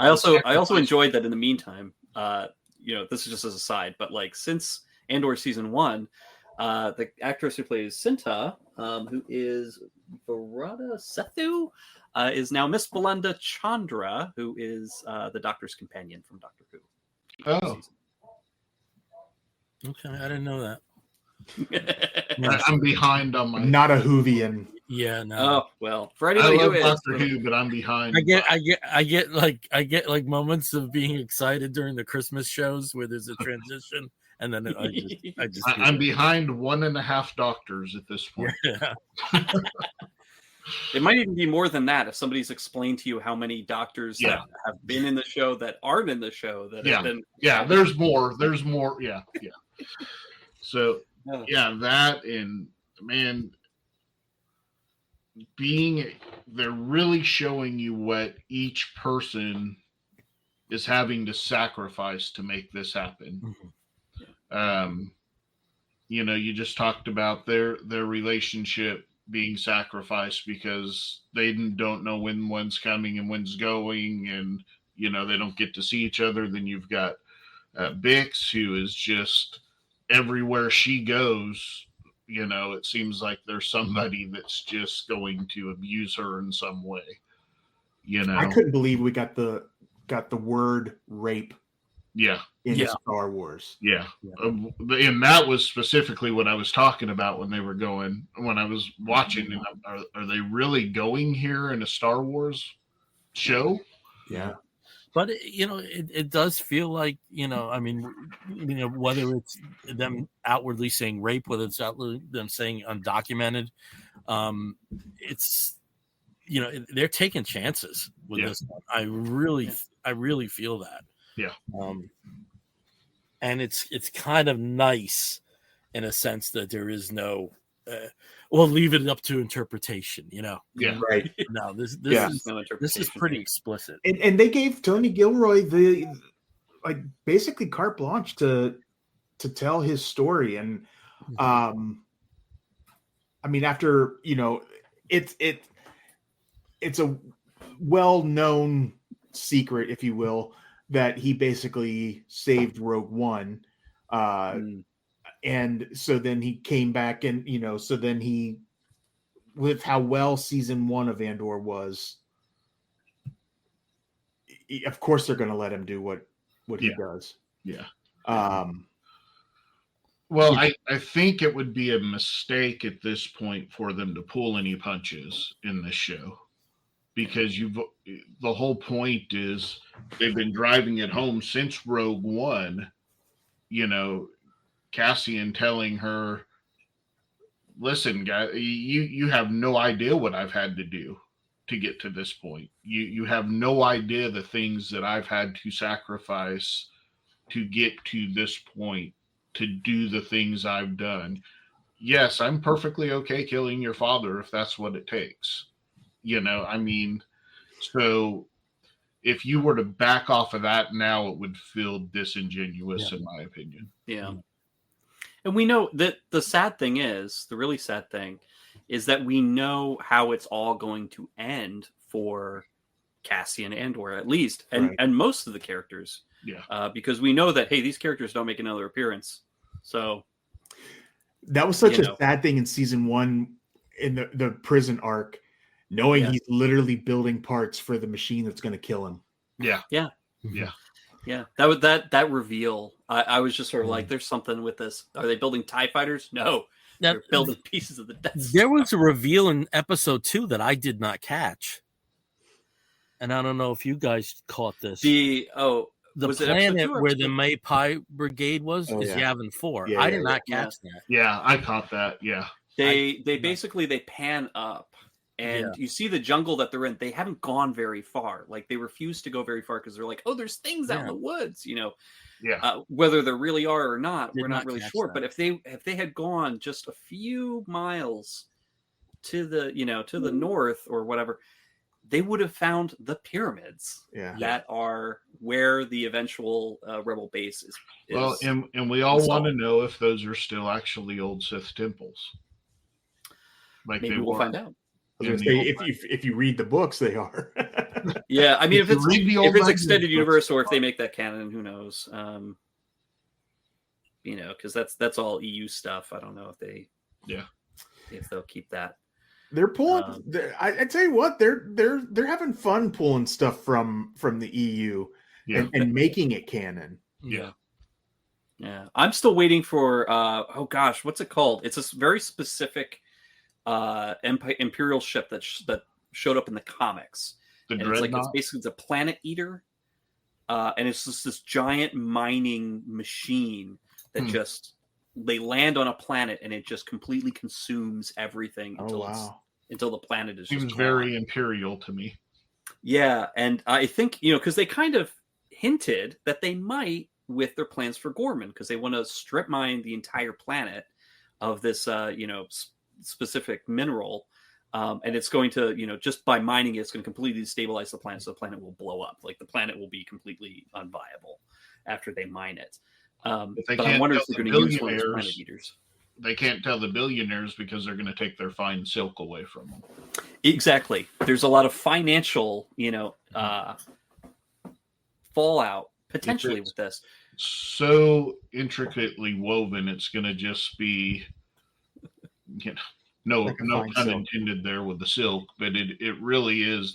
also enjoyed that in the meantime, this is just as a side, but like since Andor season 1, the actress who plays Cinta, who is Varada Sethu, is now Miss Belinda Chandra, who is the Doctor's companion from Doctor Who. Oh. Okay, I didn't know that. I'm behind on my. Not a Whovian. Yeah, no. Oh well, for I anybody love who is, Doctor Who, but I'm behind. I get like moments of being excited during the Christmas shows where there's a transition, and then I'm behind 1.5 doctors at this point. Yeah. It might even be more than that if somebody's explained to you how many doctors that have been in the show that aren't in the show that have been. Yeah, there's more. Yeah. So that, and man, they're really showing you what each person is having to sacrifice to make this happen. Mm-hmm. You just talked about their relationship being sacrificed because they don't know when one's coming and when's going, and they don't get to see each other. Then you've got Bix, who is just everywhere she goes. It seems like there's somebody that's just going to abuse her in some way. I couldn't believe we got the word rape. In Star Wars. And that was specifically what I was talking about when I was watching. Are they really going here in a Star Wars show? Yeah. But it does feel like whether it's them outwardly saying rape, whether it's outwardly them saying undocumented, it's they're taking chances with this one. I really feel that. Yeah. And it's kind of nice in a sense that there is no we'll leave it up to interpretation, Yeah. Right. No, this is pretty explicit. And they gave Tony Gilroy the basically carte blanche to tell his story. And after it's a well-known secret, if you will, that he basically saved Rogue One. And so then he came back and, so then he, with how well season 1 of Andor was, of course they're going to let him do what he does. Yeah. Well, I think it would be a mistake at this point for them to pull any punches in this show, because the whole point is they've been driving it home since Rogue One, Cassian telling her, listen, guy, you have no idea what I've had to do to get to this point. You have no idea the things that I've had to sacrifice to get to this point, to do the things I've done. Yes, I'm perfectly okay killing your father if that's what it takes. So if you were to back off of that now, it would feel disingenuous, in my opinion. Yeah. And we know that the really sad thing is that we know how it's all going to end for Cassian Andor at least, and most of the characters. Yeah. Because we know that, hey, these characters don't make another appearance. So that was such a sad thing in season 1 in the prison arc, knowing he's literally building parts for the machine that's going to kill him. Yeah. Yeah. Yeah. Yeah. That reveal, I was just sort of like, there's something with this. Are they building TIE fighters? No. They're building pieces of the Death Star. There was a reveal in episode 2 that I did not catch. And I don't know if you guys caught this. The planet where the Maypai Brigade was is Yavin 4. I did not catch that. Yeah, I caught that. Yeah. They basically pan up and you see the jungle that they're in. They haven't gone very far. Like they refuse to go very far because they're like, oh, there's things out in the woods, whether there really are or not, we're not really sure. But if they had gone just a few miles to the north or whatever, they would have found the pyramids that are where the eventual rebel base is. Well, and we all want to know if those are still actually old Sith temples. Like maybe we'll find out. If you read the books, they are. Yeah, I mean, if it's extended universe or if they make that canon, who knows? Because that's all EU stuff. I don't know if they'll keep that. They're pulling. I tell you what, they're having fun pulling stuff from the EU and making it canon. Yeah. I'm still waiting for. What's it called? It's a very specific Imperial ship that showed up in the comics. It's a planet eater, and it's just this giant mining machine that just. They land on a planet and it just completely consumes everything until the planet is. Seems very Imperial to me. Yeah, and I think because they kind of hinted that they might with their plans for Gorman because they want to strip mine the entire planet of this specific mineral, and it's going to just by mining it's going to completely destabilize the planet, so the planet will blow up. Like the planet will be completely unviable after they mine it. But I wonder if they're going to use one of those planet eaters. They can't tell the billionaires because they're going to take their fine silk away from them. Exactly. There's a lot of financial, fallout potentially with this. So intricately woven, it's going to just be, no pun intended there with the silk, but it really is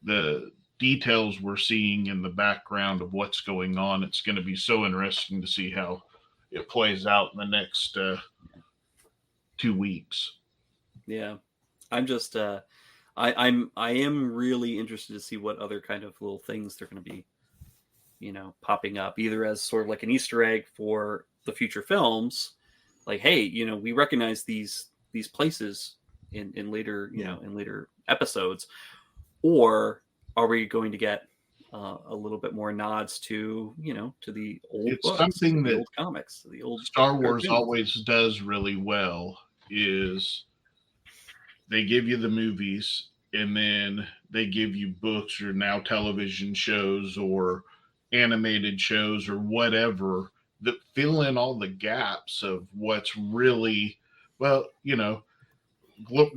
the details we're seeing in the background of what's going on. It's going to be so interesting to see how it plays out in the next 2 weeks. Yeah, I'm just I am really interested to see what other kind of little things they're going to be popping up, either as sort of like an Easter egg for the future films, like, hey, we recognize these places in later in later episodes, or are we going to get a little bit more nods to to the old books, something that old comics, the old Star Wars cartoons. always does really well is they give you the movies and then they give you books or now television shows or animated shows or whatever that fill in all the gaps of what's really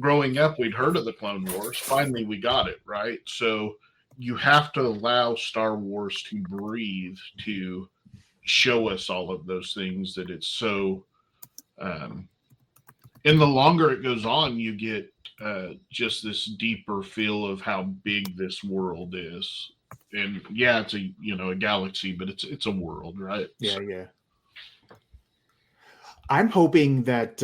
growing up, we'd heard of the Clone Wars. Finally, we got it, right? So you have to allow Star Wars to breathe, to show us all of those things that it's so... and the longer it goes on, you get just this deeper feel of how big this world is. And yeah, it's a galaxy, but it's a world, right? Yeah, yeah. I'm hoping that...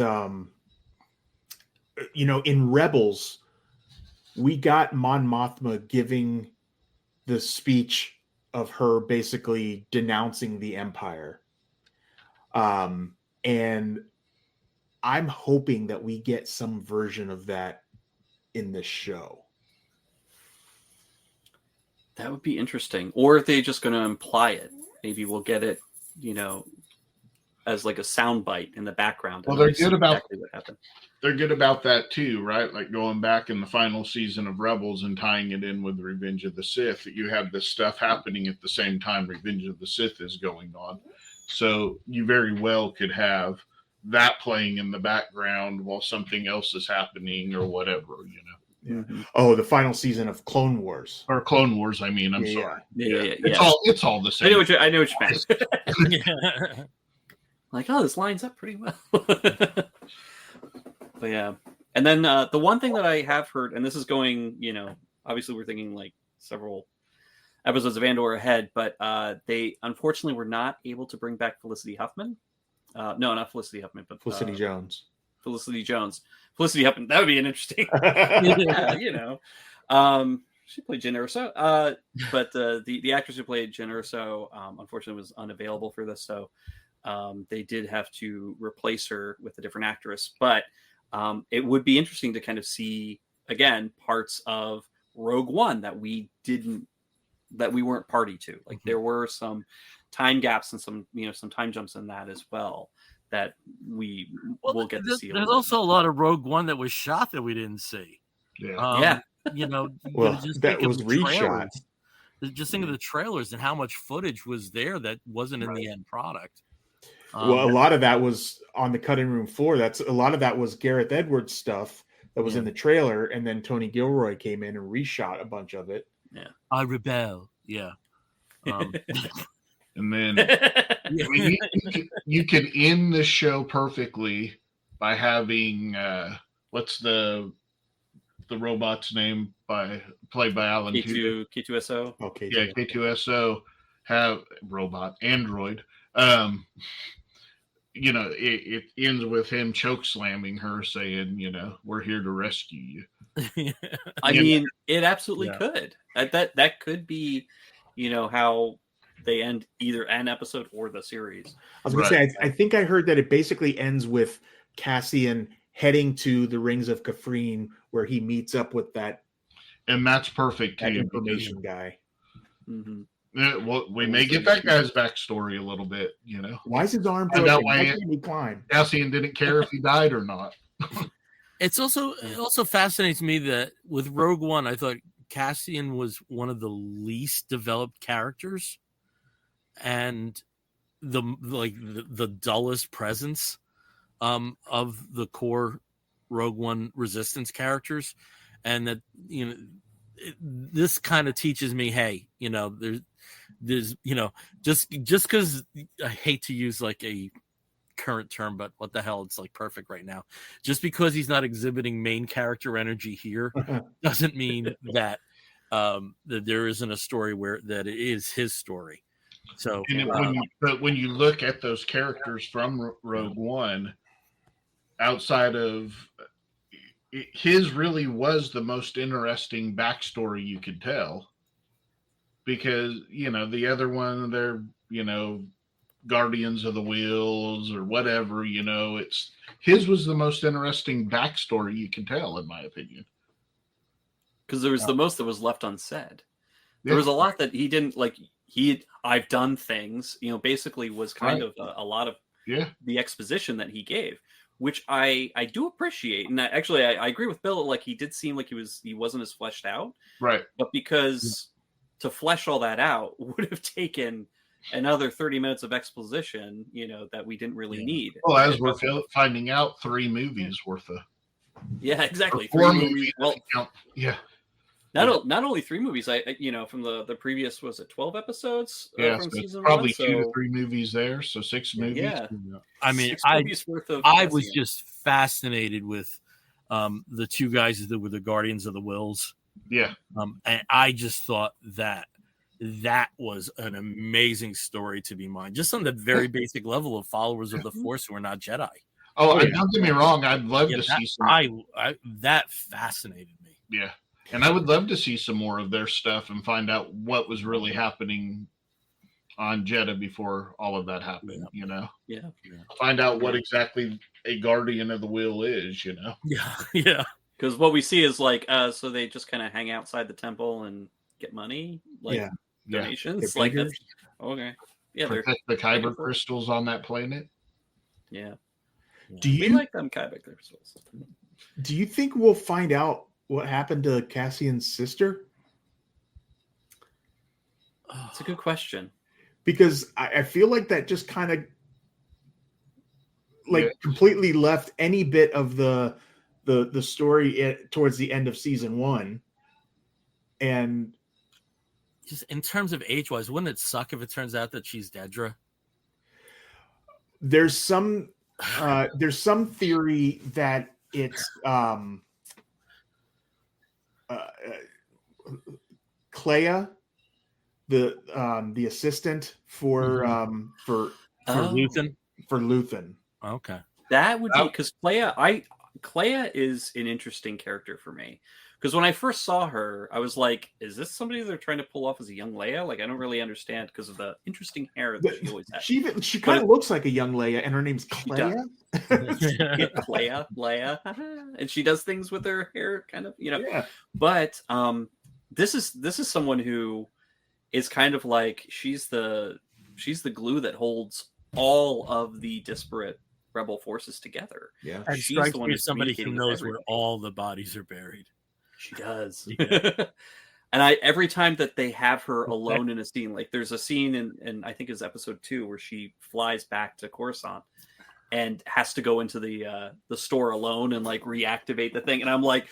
in Rebels, we got Mon Mothma giving the speech of her basically denouncing the Empire. And I'm hoping that we get some version of that in this show. That would be interesting. Or are they just going to imply it? Maybe we'll get it, as like a soundbite in the background. Well, they're good about exactly what happened. They're good about that too, right? Like going back in the final season of Rebels and tying it in with Revenge of the Sith. You have this stuff happening at the same time Revenge of the Sith is going on. So you very well could have that playing in the background while something else is happening or whatever, Yeah. Oh, the final season of Clone Wars. Or Clone Wars, I mean. I'm Yeah, sorry. Yeah. It's all the same. I know what you meant. Like, oh, this lines up pretty well. But yeah. And then the one thing that I have heard, and this is going, obviously we're thinking like several episodes of Andor ahead, but they unfortunately were not able to bring back Felicity Huffman. No, not Felicity Huffman, but Felicity Jones. Felicity Jones. Felicity Huffman. That would be an interesting. She played Jyn Erso. But the actress who played Jyn Erso, unfortunately, was unavailable for this, so they did have to replace her with a different actress. But it would be interesting to kind of see again parts of Rogue One that we weren't party to. Like there were some time gaps and some time jumps in that as well that we will get to see. There's also a lot of Rogue One that was shot that we didn't see. Yeah. Well, that was reshot. Just think of the trailers and how much footage was there that wasn't in the end product. Well, a lot of that was on the cutting room floor. A lot of that was Gareth Edwards stuff that was in the trailer, and then Tony Gilroy came in and reshot a bunch of it. Yeah, I rebel. Yeah, and then you can end the show perfectly by having what's the robot's name played by Alan Tudyk. K2SO. Okay, yeah, K2SO have android. It ends with him choke slamming her, saying, "We're here to rescue you." I mean, it absolutely could. That could be, how they end either an episode or the series. I was going to say, I think I heard that it basically ends with Cassian heading to the Rings of Kafrene, where he meets up with that, and that's perfect. That information guy. Mm-hmm. Yeah, well, we may get that guy's backstory a little bit. Why is his arm broken? Why can't he climb? Cassian didn't care if he died or not. It also fascinates me that with Rogue One, I thought Cassian was one of the least developed characters, and the dullest presence of the core Rogue One Resistance characters, and that this kind of teaches me, hey, there's just because I hate to use like a current term, but what the hell, it's like perfect right now. Just because he's not exhibiting main character energy here doesn't mean that that there isn't a story where that it is his story. So, when you look at those characters from Rogue One, outside of his, really was the most interesting backstory you could tell, because the other one, they're Guardians of the Wheels or whatever, it's his was the most interesting backstory you can tell, in my opinion, because there was the most that was left unsaid. There was a lot that he didn't like. I've done things, basically was kind of a lot of the exposition that he gave, which I do appreciate. And I agree with Bill. Like, he did seem like he wasn't as fleshed out, right? But because to flesh all that out would have taken another 30 minutes of exposition, that we didn't really need. Well, as we're finding out, 3 movies worth of. Yeah, exactly. 4 movies. Well, yeah. Not only 3 movies, I from the previous, was it 12 episodes? Yeah, from so season probably 1, 2 to 3 movies there, so 6 movies. Yeah. I mean, 6 movies worth of I was just fascinated with the 2 guys that were the Guardians of the Wills. Yeah. And I just thought that was an amazing story to be mine, just on the very basic level of followers of the Force who are not Jedi. Don't get me wrong, I'd love to see some. That fascinated me. Yeah. And I would love to see some more of their stuff and find out what was really happening on Jeddah before all of that happened, Yeah. Find out what exactly a Guardian of the Wheel is, Yeah. Because what we see is like, so they just kind of hang outside the temple and get money, like donations. Like, that's okay. Yeah. Protect the Kyber crystals on that planet. Yeah. We like them Kyber crystals. Do you think we'll find out what happened to Cassian's sister? That's a good question. Because I feel like that just kind of completely left any bit of the the story towards the end of season 1. And just in terms of age-wise, wouldn't it suck if it turns out that she's Dedra? there's some theory that it's Clea, the assistant for Luthen. For Luthen. Okay. That would be because Clea is an interesting character for me. Because when I first saw her, I was like, is this somebody they're trying to pull off as a young Leia? Like, I don't really understand because of the interesting hair that she always has. She kind of looks like a young Leia, and her name's Clea. Leia. And she does things with her hair, kind of, Yeah. But this is someone who is kind of like she's the glue that holds all of the disparate rebel forces together. Yeah. And She's strikes the one me who's as somebody who communicating knows with where everybody. all the bodies are buried. She does. Yeah. And every time that they have her alone in a scene, like there's a scene in I think it's episode 2 where she flies back to Coruscant and has to go into the store alone and like reactivate the thing. And I'm like,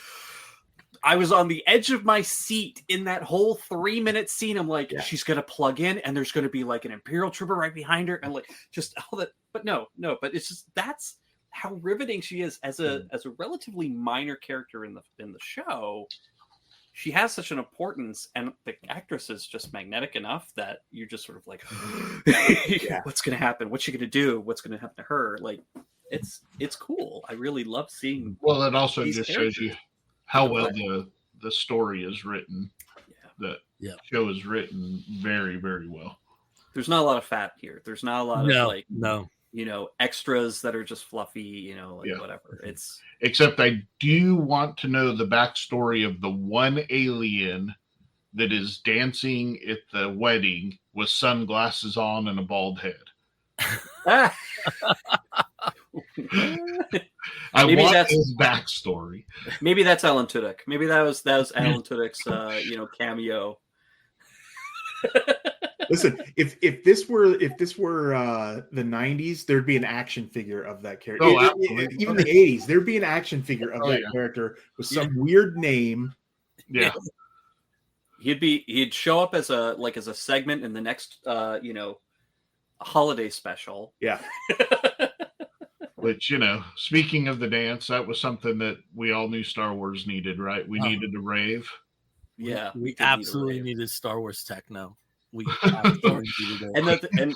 I was on the edge of my seat in that whole 3-minute scene. I'm like, she's gonna plug in and there's gonna be like an Imperial trooper right behind her and like just all that. But no, but it's just that's how riveting she is as a relatively minor character in the show. She has such an importance, and the actress is just magnetic enough that you're just sort of like, what's going to happen? What's she going to do? What's going to happen to her? Like, it's cool. I really love seeing. Well, it also these just characters. shows you how well the story is written. The show is written very, very well. There's not a lot of fat here. There's not a lot of like extras that are just fluffy, whatever. It's except I do want to know the backstory of the one alien that is dancing at the wedding with sunglasses on and a bald head. I Maybe want that's his backstory. Maybe that's Alan Tudyk. Maybe that was Alan Tudyk's cameo. Listen, if this were the 90s, there'd be an action figure of that character. Oh, Even the 80s, there'd be an action figure of that character with some weird name. Yeah. He'd show up as a segment in the next holiday special. Yeah. Which, speaking of the dance, that was something that we all knew Star Wars needed, right? We needed a rave. Yeah. We absolutely needed Star Wars techno. We absolutely needed it. And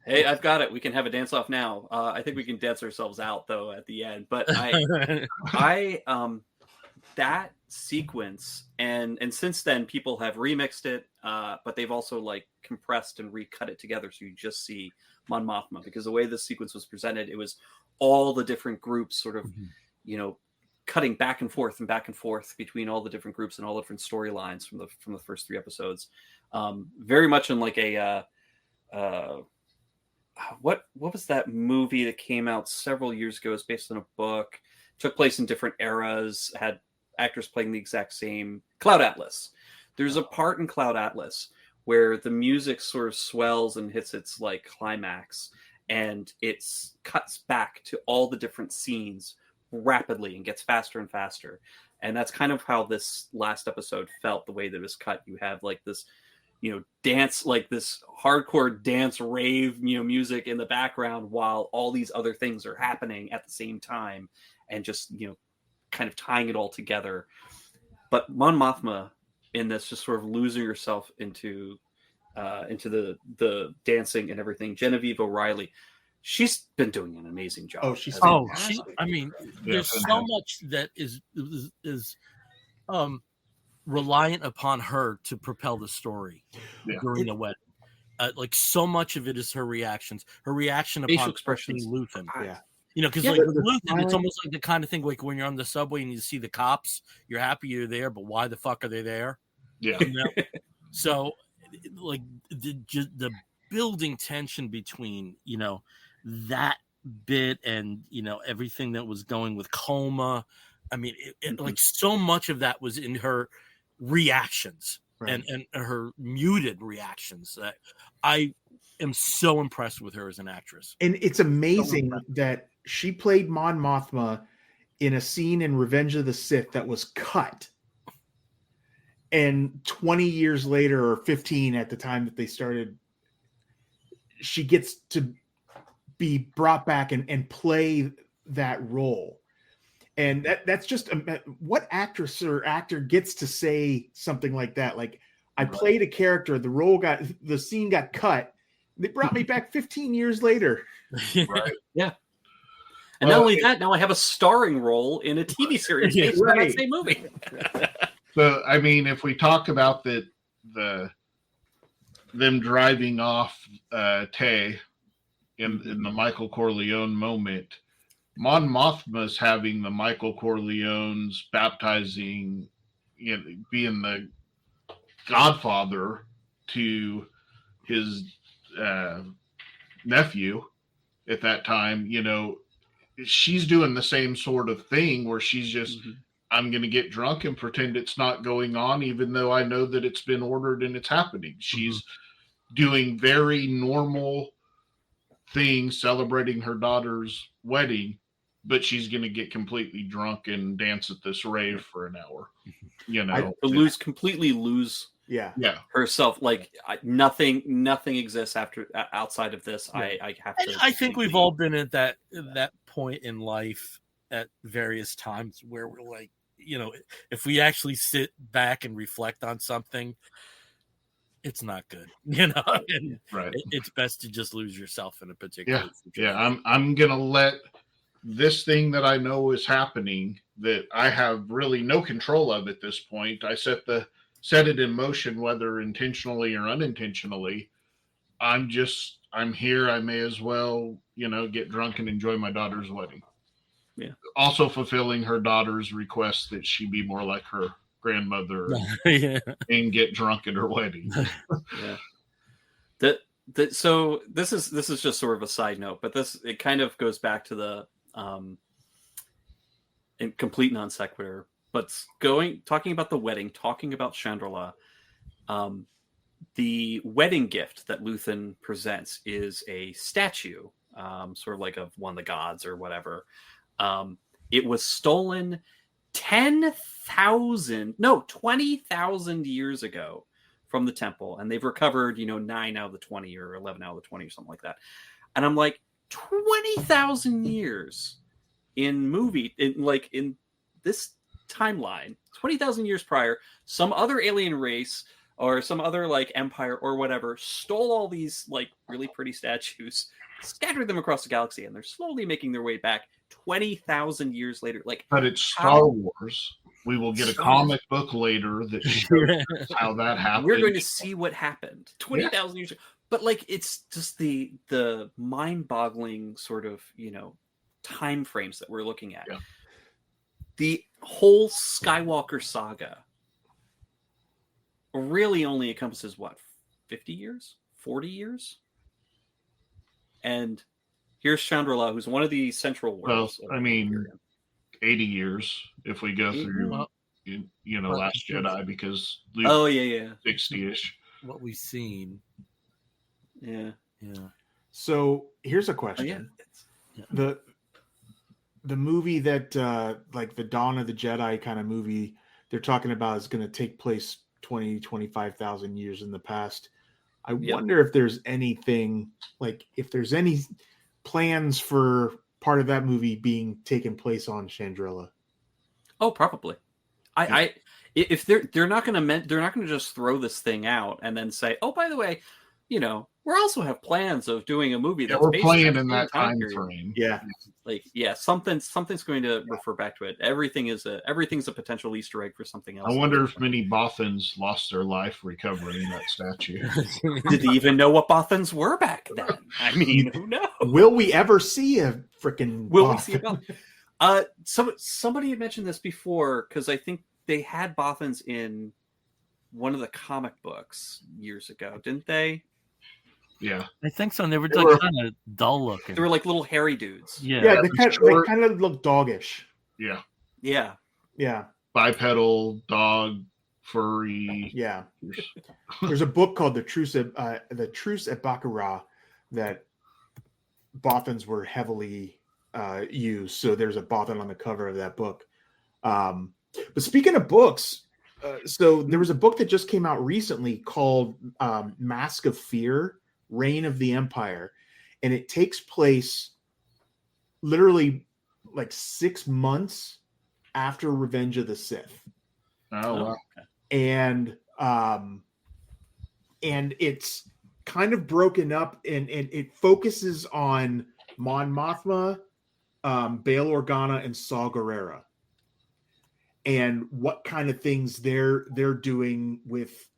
hey, I've got it. We can have a dance off now. I think we can dance ourselves out though at the end. But I that sequence and since then people have remixed it, but they've also like compressed and recut it together so you just see Mon Mothma, because the way this sequence was presented, it was all the different groups sort of cutting back and forth between all the different groups and all the different storylines from the first 3 episodes. Very much in like a what was that movie that came out several years ago? It's based on a book, took place in different eras, had actors playing the exact same. Cloud Atlas. There's a part in Cloud Atlas where the music sort of swells and hits its like climax, and it cuts back to all the different scenes rapidly and gets faster and faster. And that's kind of how this last episode felt, the way that it was cut. You have like this dance, like this hardcore dance rave music in the background while all these other things are happening at the same time, and just kind of tying it all together. But Mon Mothma in this, just sort of losing herself into the dancing and everything. Genevieve O'Reilly, she's been doing an amazing job. Oh, she's there's so much that is reliant upon her to propel the story during the wedding. Like so much of it is her reaction upon expressions. Luthen. Yeah. Because like with Luthen, it's almost like the kind of thing like when you're on the subway and you see the cops, you're happy you're there, but why the fuck are they there? Yeah. So like the building tension between that bit and everything that was going with Coma. I mean, like so much of that was in her reactions, right, and her muted reactions. That I am so impressed with her as an actress. And it's amazing that she played Mon Mothma in a scene in Revenge of the Sith that was cut. And 20 years later, or 15 at the time that they started, she gets to be brought back and play that role. And that's just what actress or actor gets to say something like that? Like, I played a character, the scene got cut. They brought me back 15 years later. Right. Yeah. And not only that, now I have a starring role in a TV series based on that same movie. So, I mean, if we talk about them driving off Tay in the Michael Corleone moment, Mon Mothma's having the Michael Corleones baptizing, being the godfather to his nephew at that time. She's doing the same sort of thing where she's just, I'm going to get drunk and pretend it's not going on, even though I know that it's been ordered and it's happening. She's doing very normal things, celebrating her daughter's wedding, but she's going to get completely drunk and dance at this rave for an hour. Completely lose herself. Like nothing exists outside of this. I have to. I think we've all been at that point in life at various times where we're like, if we actually sit back and reflect on something, it's not good, and right. It's best to just lose yourself in a particular situation. Yeah, I'm gonna let this thing that I know is happening, that I have really no control of at this point. I set it in motion, whether intentionally or unintentionally. I'm here. I may as well, get drunk and enjoy my daughter's wedding. Yeah. Also fulfilling her daughter's request that she be more like her grandmother and get drunk at her wedding. So this is just sort of a side note, but it kind of goes back to the complete non sequitur. But talking about the wedding, talking about Chandrila, the wedding gift that Luthen presents is a statue, sort of like of one of the gods or whatever. It was stolen 20,000 years ago from the temple, and they've recovered 9 out of the 20 or 11 out of the 20 or something like that. And I'm like, 20,000 years in this timeline, 20,000 years prior, some other alien race or some other empire or whatever stole all these really pretty statues, scattered them across the galaxy, and they're slowly making their way back 20,000 years later. But it's Star Wars. We will get a comic book later that shows how that happened. We're going to see what happened 20,000 years ago. But it's just the mind-boggling sort of time frames that we're looking at. Yeah. The whole Skywalker saga really only encompasses 50 years, 40 years, and here's Chandrila, who's one of the central worlds. Well, 80 years if we go through, Last Jedi, because Luke, 60-ish. What we've seen. Yeah. So here's a question. The movie that like the Dawn of the Jedi kind of movie they're talking about is going to take place 25,000 years in the past. I wonder if there's anything, if there's any plans for part of that movie being taken place on Chandrila. Oh, probably. If they're not going to just throw this thing out and then say, oh, by the way, we also have plans of doing a movie that's we're based playing on in that time period. frame. Something's going to refer back to it. Everything's a potential Easter egg for something else. I wonder if many Bothans lost their life recovering that statue. Did they even know what Bothans were back then? I mean, who knows? Will we ever see a freaking Bothan? Somebody had mentioned this before, because I think they had Bothans in one of the comic books years ago, didn't they? Yeah, I think so. They were kind of dull looking. They were like little hairy dudes. Yeah, they kind of look doggish. Yeah. Yeah. Bipedal, dog, furry. Yeah. There's a book called The Truce at Baccarat that Bothans were heavily use. So there's a bobbin on the cover of that book. But speaking of books, so there was a book that just came out recently called Mask of Fear, Reign of the Empire. And it takes place literally like 6 months after Revenge of the Sith. Oh, wow. And it's kind of broken up, and it focuses on Mon Mothma, Bail Organa, and Saw Gerrera, and what kind of things they're doing with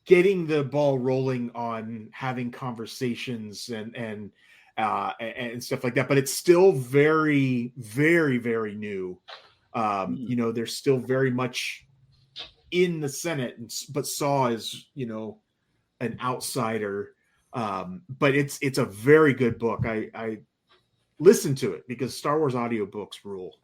getting the ball rolling on having conversations and stuff like that. But it's still very, very, very new. You know, they're still very much in the Senate, but Saw is, you know, an outsider. But it's a very good book. I listen to it because Star Wars audiobooks rule.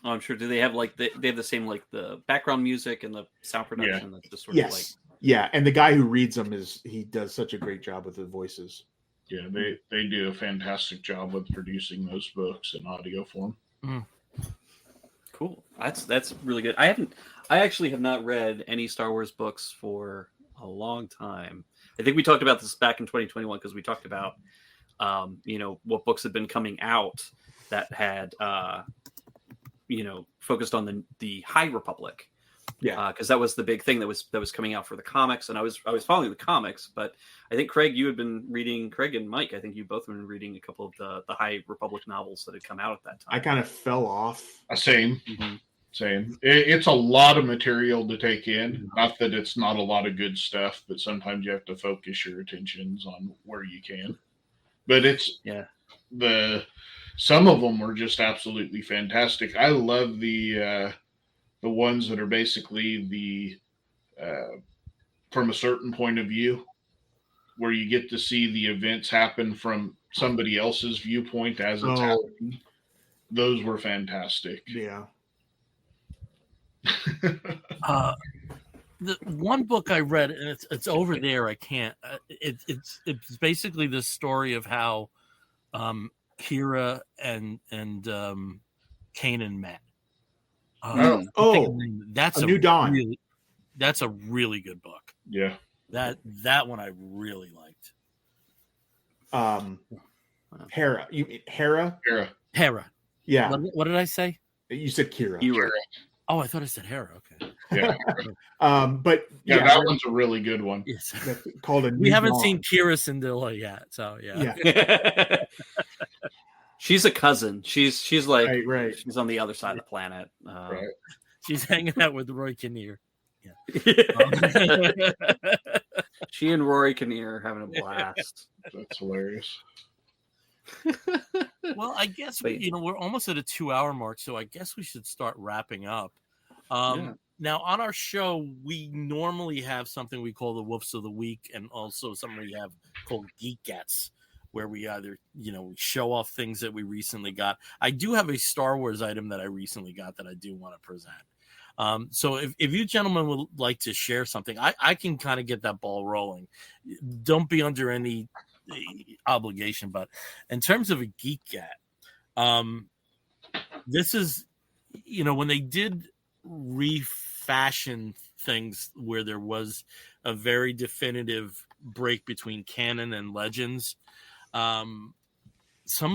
Oh, I'm sure. Do they have like they have the same like the background music and the sound production? That's just sort of like and the guy who reads them he does such a great job with the voices. Yeah, they do a fantastic job with producing those books in audio form. Cool. That's really good. I actually have not read any Star Wars books for a long time. I think we talked about this back in 2021 because we talked about you know, what books had been coming out that had you know, focused on the High Republic. Yeah, because that was the big thing that was coming out for the comics, and I was following the comics. But I think Craig and Mike, I think you both have been reading a couple of the High Republic novels that had come out at that time. I kind of fell off. Same. It's a lot of material to take in. Not that it's not a lot of good stuff, but sometimes you have to focus your attentions on where you can. But it's some of them were just absolutely fantastic. I love the ones that are basically the from a certain point of view, where you get to see the events happen from somebody else's viewpoint as it's happening. Those were fantastic. Yeah. The one book I read, and it's over there. I can't. It's basically the story of how Kira and Kanan met. That's a New Dawn. That's a really good book. Yeah, that one I really liked. Hera. You mean Hera? Hera. Yeah. What did I say? You said Kira. Oh, I thought I said Hera. Okay. Yeah. But that one's a really good one. Yes. Called a. We haven't seen Kira Syndulla yet, so yeah. She's a cousin. She's like right. She's on the other side of the planet. Right. She's hanging out with Roy Kinnear. Yeah. She and Rory Kinnear are having a blast. That's hilarious. Well, I guess we're almost at a 2-hour mark, so I guess we should start wrapping up. Now, on our show, we normally have something we call the Woofs of the Week, and also something we have called Geek Gets, where we either, we show off things that we recently got. I do have a Star Wars item that I recently got that I do want to present. So if you gentlemen would like to share something, I can kind of get that ball rolling. Don't be under any obligation, but in terms of a Geek Get, this is, when they did refashion things where there was a very definitive break between canon and legends, some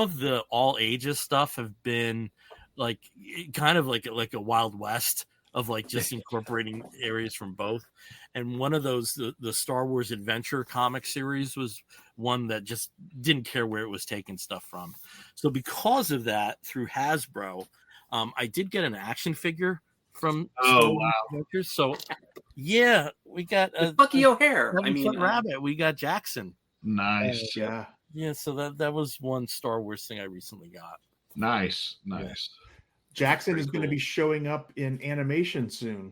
of the all ages stuff have been like kind of like a Wild West of like just incorporating areas from both. And one of those, the Star Wars Adventure comic series was one that just didn't care where it was taking stuff from. So because of that, through Hasbro, I did get an action figure from Star Wars Adventures. So yeah, we got Bucky O'Hare. Rabbit. We got Jackson. Nice. Yeah. Yeah. So that was one Star Wars thing I recently got. Nice. Yeah. Jackson is going to be showing up in animation soon.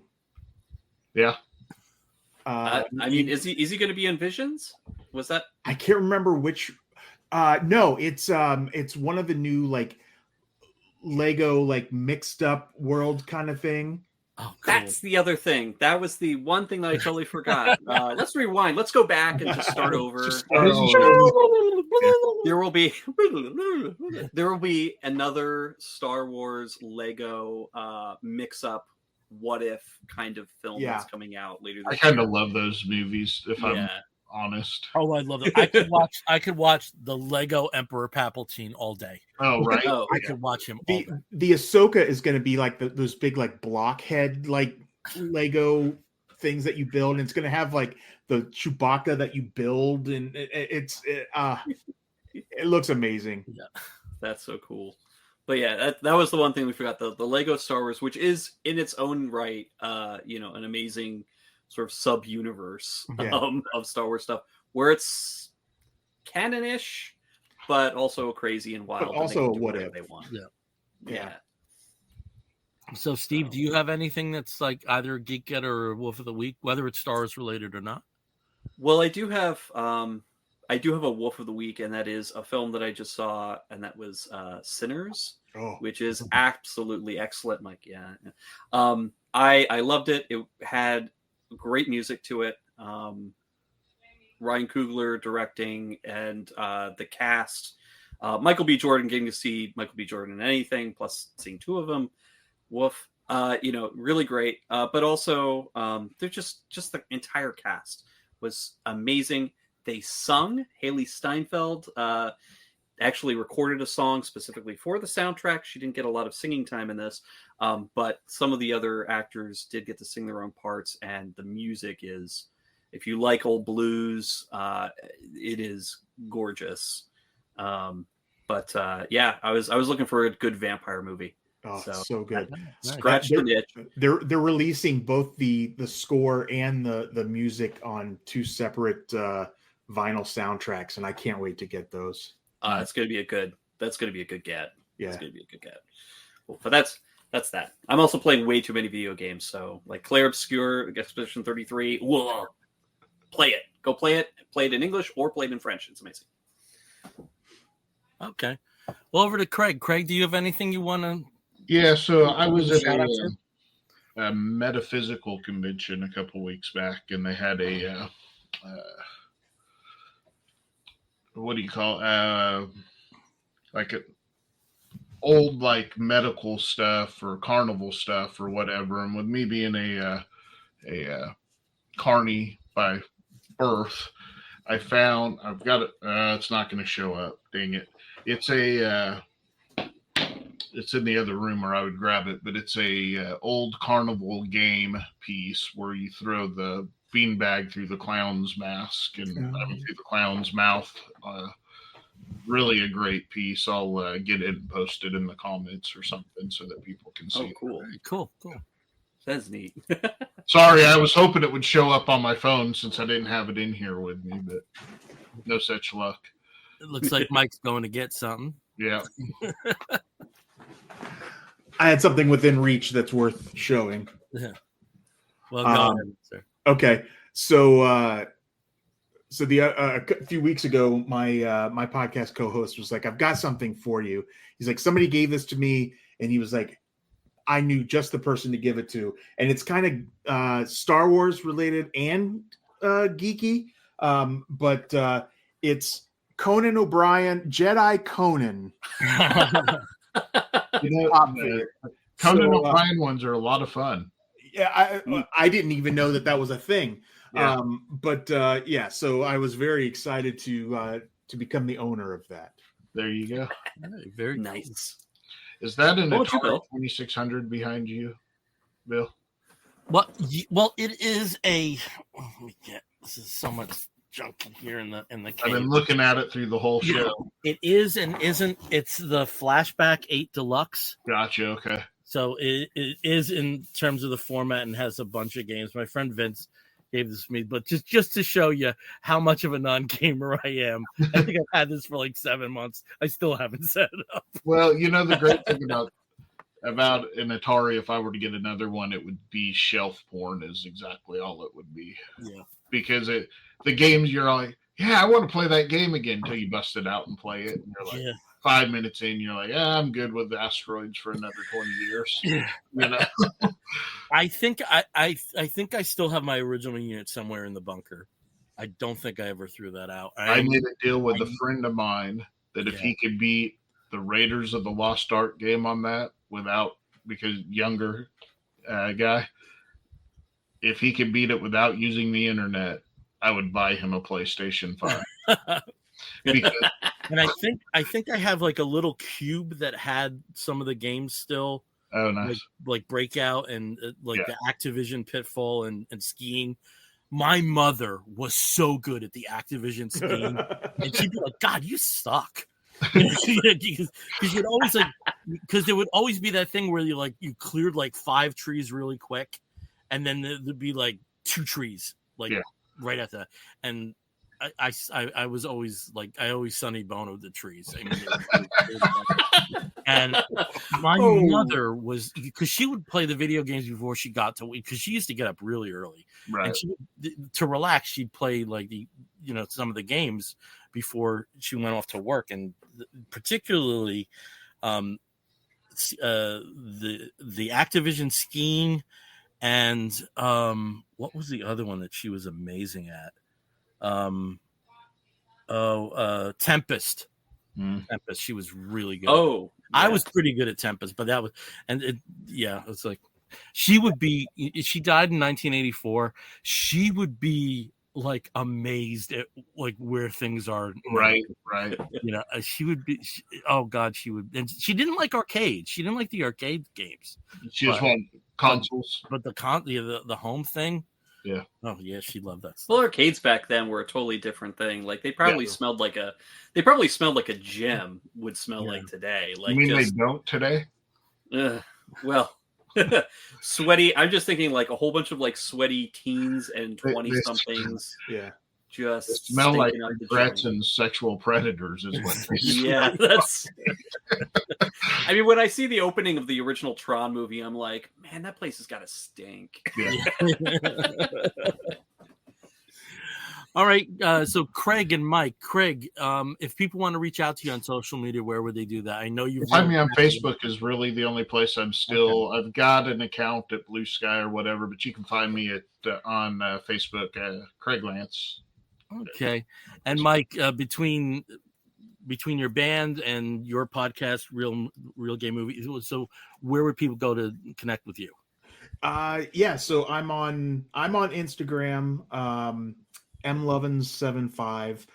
Yeah. Is he going to be in Visions? Was that? I can't remember which. No, it's one of the new like Lego like mixed up world kind of thing. Oh, cool. That's the other thing. That was the one thing that I totally forgot. Let's rewind. Let's go back and just start over. There will be another Star Wars Lego mix up what if kind of film that's coming out later this I kind year. of love those movies, if I'm honest. Oh, I love it. I could watch the Lego Emperor Palpatine all day. Oh, right. I could watch him all day. The Ahsoka is going to be like those big like blockhead like Lego things that you build, and it's going to have like the Chewbacca that you build, and it looks amazing. Yeah, that's so cool. But yeah, that was the one thing we forgot, the Lego Star Wars, which is in its own right, an amazing sort of sub-universe of Star Wars stuff, where it's canon-ish, but also crazy and wild. But also whatever they want. Yeah. So, Steve, do you have anything that's like either Geek Get or Wolf of the Week, whether it's Star Wars related or not? Well, I do have a Wolf of the Week, and that is a film that I just saw, and that was Sinners, which is absolutely excellent, Mike. Yeah. I loved it. It had great music to it. Ryan Coogler directing, and the cast. Michael B. Jordan, getting to see Michael B. Jordan in anything, plus seeing two of them. Woof. Really great. But also, they're just the entire cast was amazing. They sung. Haley Steinfeld actually recorded a song specifically for the soundtrack. She didn't get a lot of singing time in this, but some of the other actors did get to sing their own parts, and the music is, if you like old blues, it is gorgeous. I was looking for a good vampire movie. Oh, so good. Scratch the itch. They're releasing both the score and the music on two separate vinyl soundtracks, and I can't wait to get those. That's gonna be a good get. Yeah, it's gonna be a good get. Well, but that's that. I'm also playing way too many video games, so like Claire Obscure, Expedition 33. Whoa, play it. Go play it. Play it in English or play it in French. It's amazing. Okay. Well, over to Craig. Craig, do you have anything you want to? Yeah, so I was at a metaphysical convention a couple weeks back, and they had a what do you call like a old like medical stuff or carnival stuff or whatever. And with me being a carny by birth, I've got it. It's not going to show up. Dang it! It's in the other room, or I would grab it. But it's a old carnival game piece where you throw the beanbag through the clown's mask and through the clown's mouth. Really a great piece. I'll get it and post it in the comments or something so that people can see. Oh, cool. That's neat. Sorry, I was hoping it would show up on my phone since I didn't have it in here with me, but no such luck. It looks like Mike's going to get something. Yeah. I had something within reach that's worth showing. Yeah. Well, go ahead, sir. Okay, so a few weeks ago, my podcast co-host was like, "I've got something for you." He's like, "Somebody gave this to me," and he was like, "I knew just the person to give it to," and it's kind of Star Wars related and geeky, but it's Conan O'Brien, Jedi Conan. Conan O'Brien ones are a lot of fun. Yeah, I didn't even know that was a thing. Yeah. So I was very excited to become the owner of that. There you go. Very nice. Is that an Atari 2600 behind you, Bill? Well, it is a. This is so much junk in here in the cave. I've been looking at it through the whole show. It is and isn't. It's the Flashback 8 Deluxe. Gotcha. Okay. So it is in terms of the format and has a bunch of games. My friend Vince gave this to me, but just to show you how much of a non-gamer I am. I think I've had this for like 7 months. I still haven't set it up. Well, the great thing about an Atari, if I were to get another one, it would be shelf porn is exactly all it would be. Yeah. Because the games you're like, yeah, I want to play that game again until you bust it out and play it. And you're like, 5 minutes in, you're like, I'm good with asteroids for another 20 years. You know? I think I think I still have my original unit somewhere in the bunker. I don't think I ever threw that out. I made a deal with a friend of mine that if he could beat the Raiders of the Lost Ark game on that because younger guy, if he could beat it without using the internet, I would buy him a PlayStation 5. And I think I have like a little cube that had some of the games still. Oh, nice. Like Breakout and the Activision Pitfall and skiing. My mother was so good at the Activision skiing, and she'd be like, "God, you suck." Because there would always be that thing where you cleared like 5 trees really quick, and then there'd be like 2 trees right after that. And I was always I always Sonny Bono the trees. I mean, and my mother was, because she would play the video games before she got to, because she used to get up really early, right? And to relax, she'd play some of the games before she went off to work, and particularly the Activision skiing, and what was the other one that she was amazing at? Tempest. Tempest. She was really good. Oh, yeah. I was pretty good at Tempest, but that was, it's like she would be. She died in 1984. She would be like amazed at like where things are. Right. She would be. Oh God, she would. And she didn't like arcades. She didn't like the arcade games. She just wanted consoles. But the home thing. Yeah. Oh yeah, she loved that stuff. Well, arcades back then were a totally different thing. Like they probably smelled like a gym would smell like today. Like, you mean they don't today? Well, sweaty. I'm just thinking like a whole bunch of like sweaty teens and 20 somethings. Yeah. Just smell like regrets and sexual predators is what they smell. Yeah, that's. I mean, when I see the opening of the original Tron movie, I'm like, man, that place has got to stink. Yeah. All right, so Craig and Mike. Craig, if people want to reach out to you on social media, where would they do that? I know you find me on Facebook is really the only place I'm still. Okay. I've got an account at Blue Sky or whatever, but you can find me on Facebook, Craig Lantz. Okay, and Mike, between your band and your podcast, Real Game Movie, so where would people go to connect with you? So I'm on Instagram, mlovins75,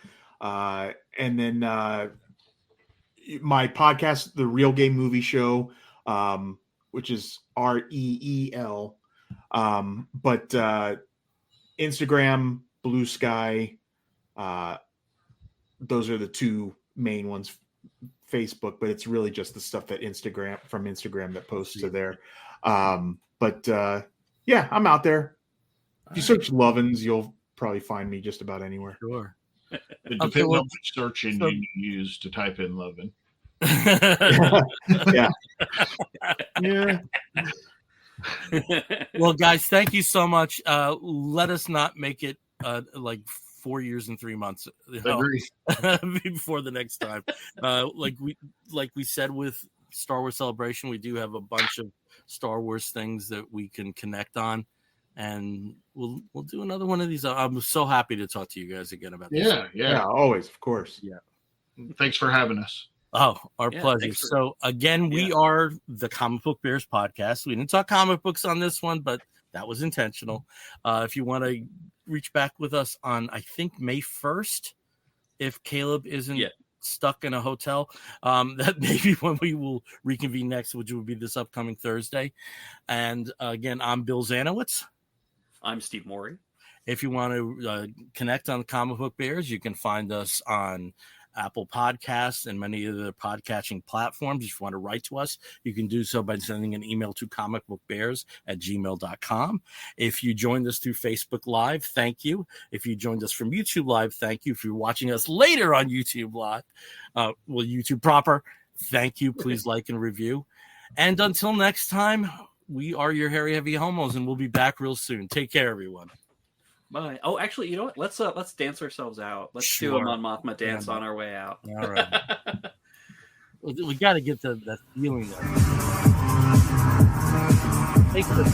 and then my podcast, the Real Game Movie Show, which is REEL, but Instagram, Blue Sky. Those are the 2 main ones. Facebook, but it's really just the stuff that Instagram that posts to there. I'm out there. If you search Lovins, you'll probably find me just about anywhere. Sure. It depends on which search engine you use to type in Lovin. Yeah. Well, guys, thank you so much. Let us not make it like 4 years and 3 months before the next time. Like we said with Star Wars Celebration, we do have a bunch of Star Wars things that we can connect on, and we'll do another one of these. I'm so happy to talk to you guys again about this. Yeah, always, of course. Yeah. Thanks for having us. Oh, our pleasure. So again, we are the Comic Book Bears podcast. We didn't talk comic books on this one, but that was intentional. If you want to reach back with us on, I think, May 1st, if Caleb isn't stuck in a hotel, that may be when we will reconvene next, which will be this upcoming Thursday. And again, I'm Bill Zanowitz. I'm Steve Mowry. If you want to connect on the Comic Book Bears, you can find us on Apple Podcasts and many other podcasting platforms. If you want to write to us, you can do so by sending an email to comicbookbears@gmail.com. If you joined us through Facebook Live, thank you. If you joined us from YouTube Live, thank you. If you're watching us later on YouTube Live, YouTube proper, thank you. Please like and review. And until next time, we are your hairy heavy homos, and we'll be back real soon. Take care, everyone. Bye. Oh, actually, you know what? Let's dance ourselves out. Let's do a Mon Mothma dance on our way out. All right. We got to get the feeling of it. Take the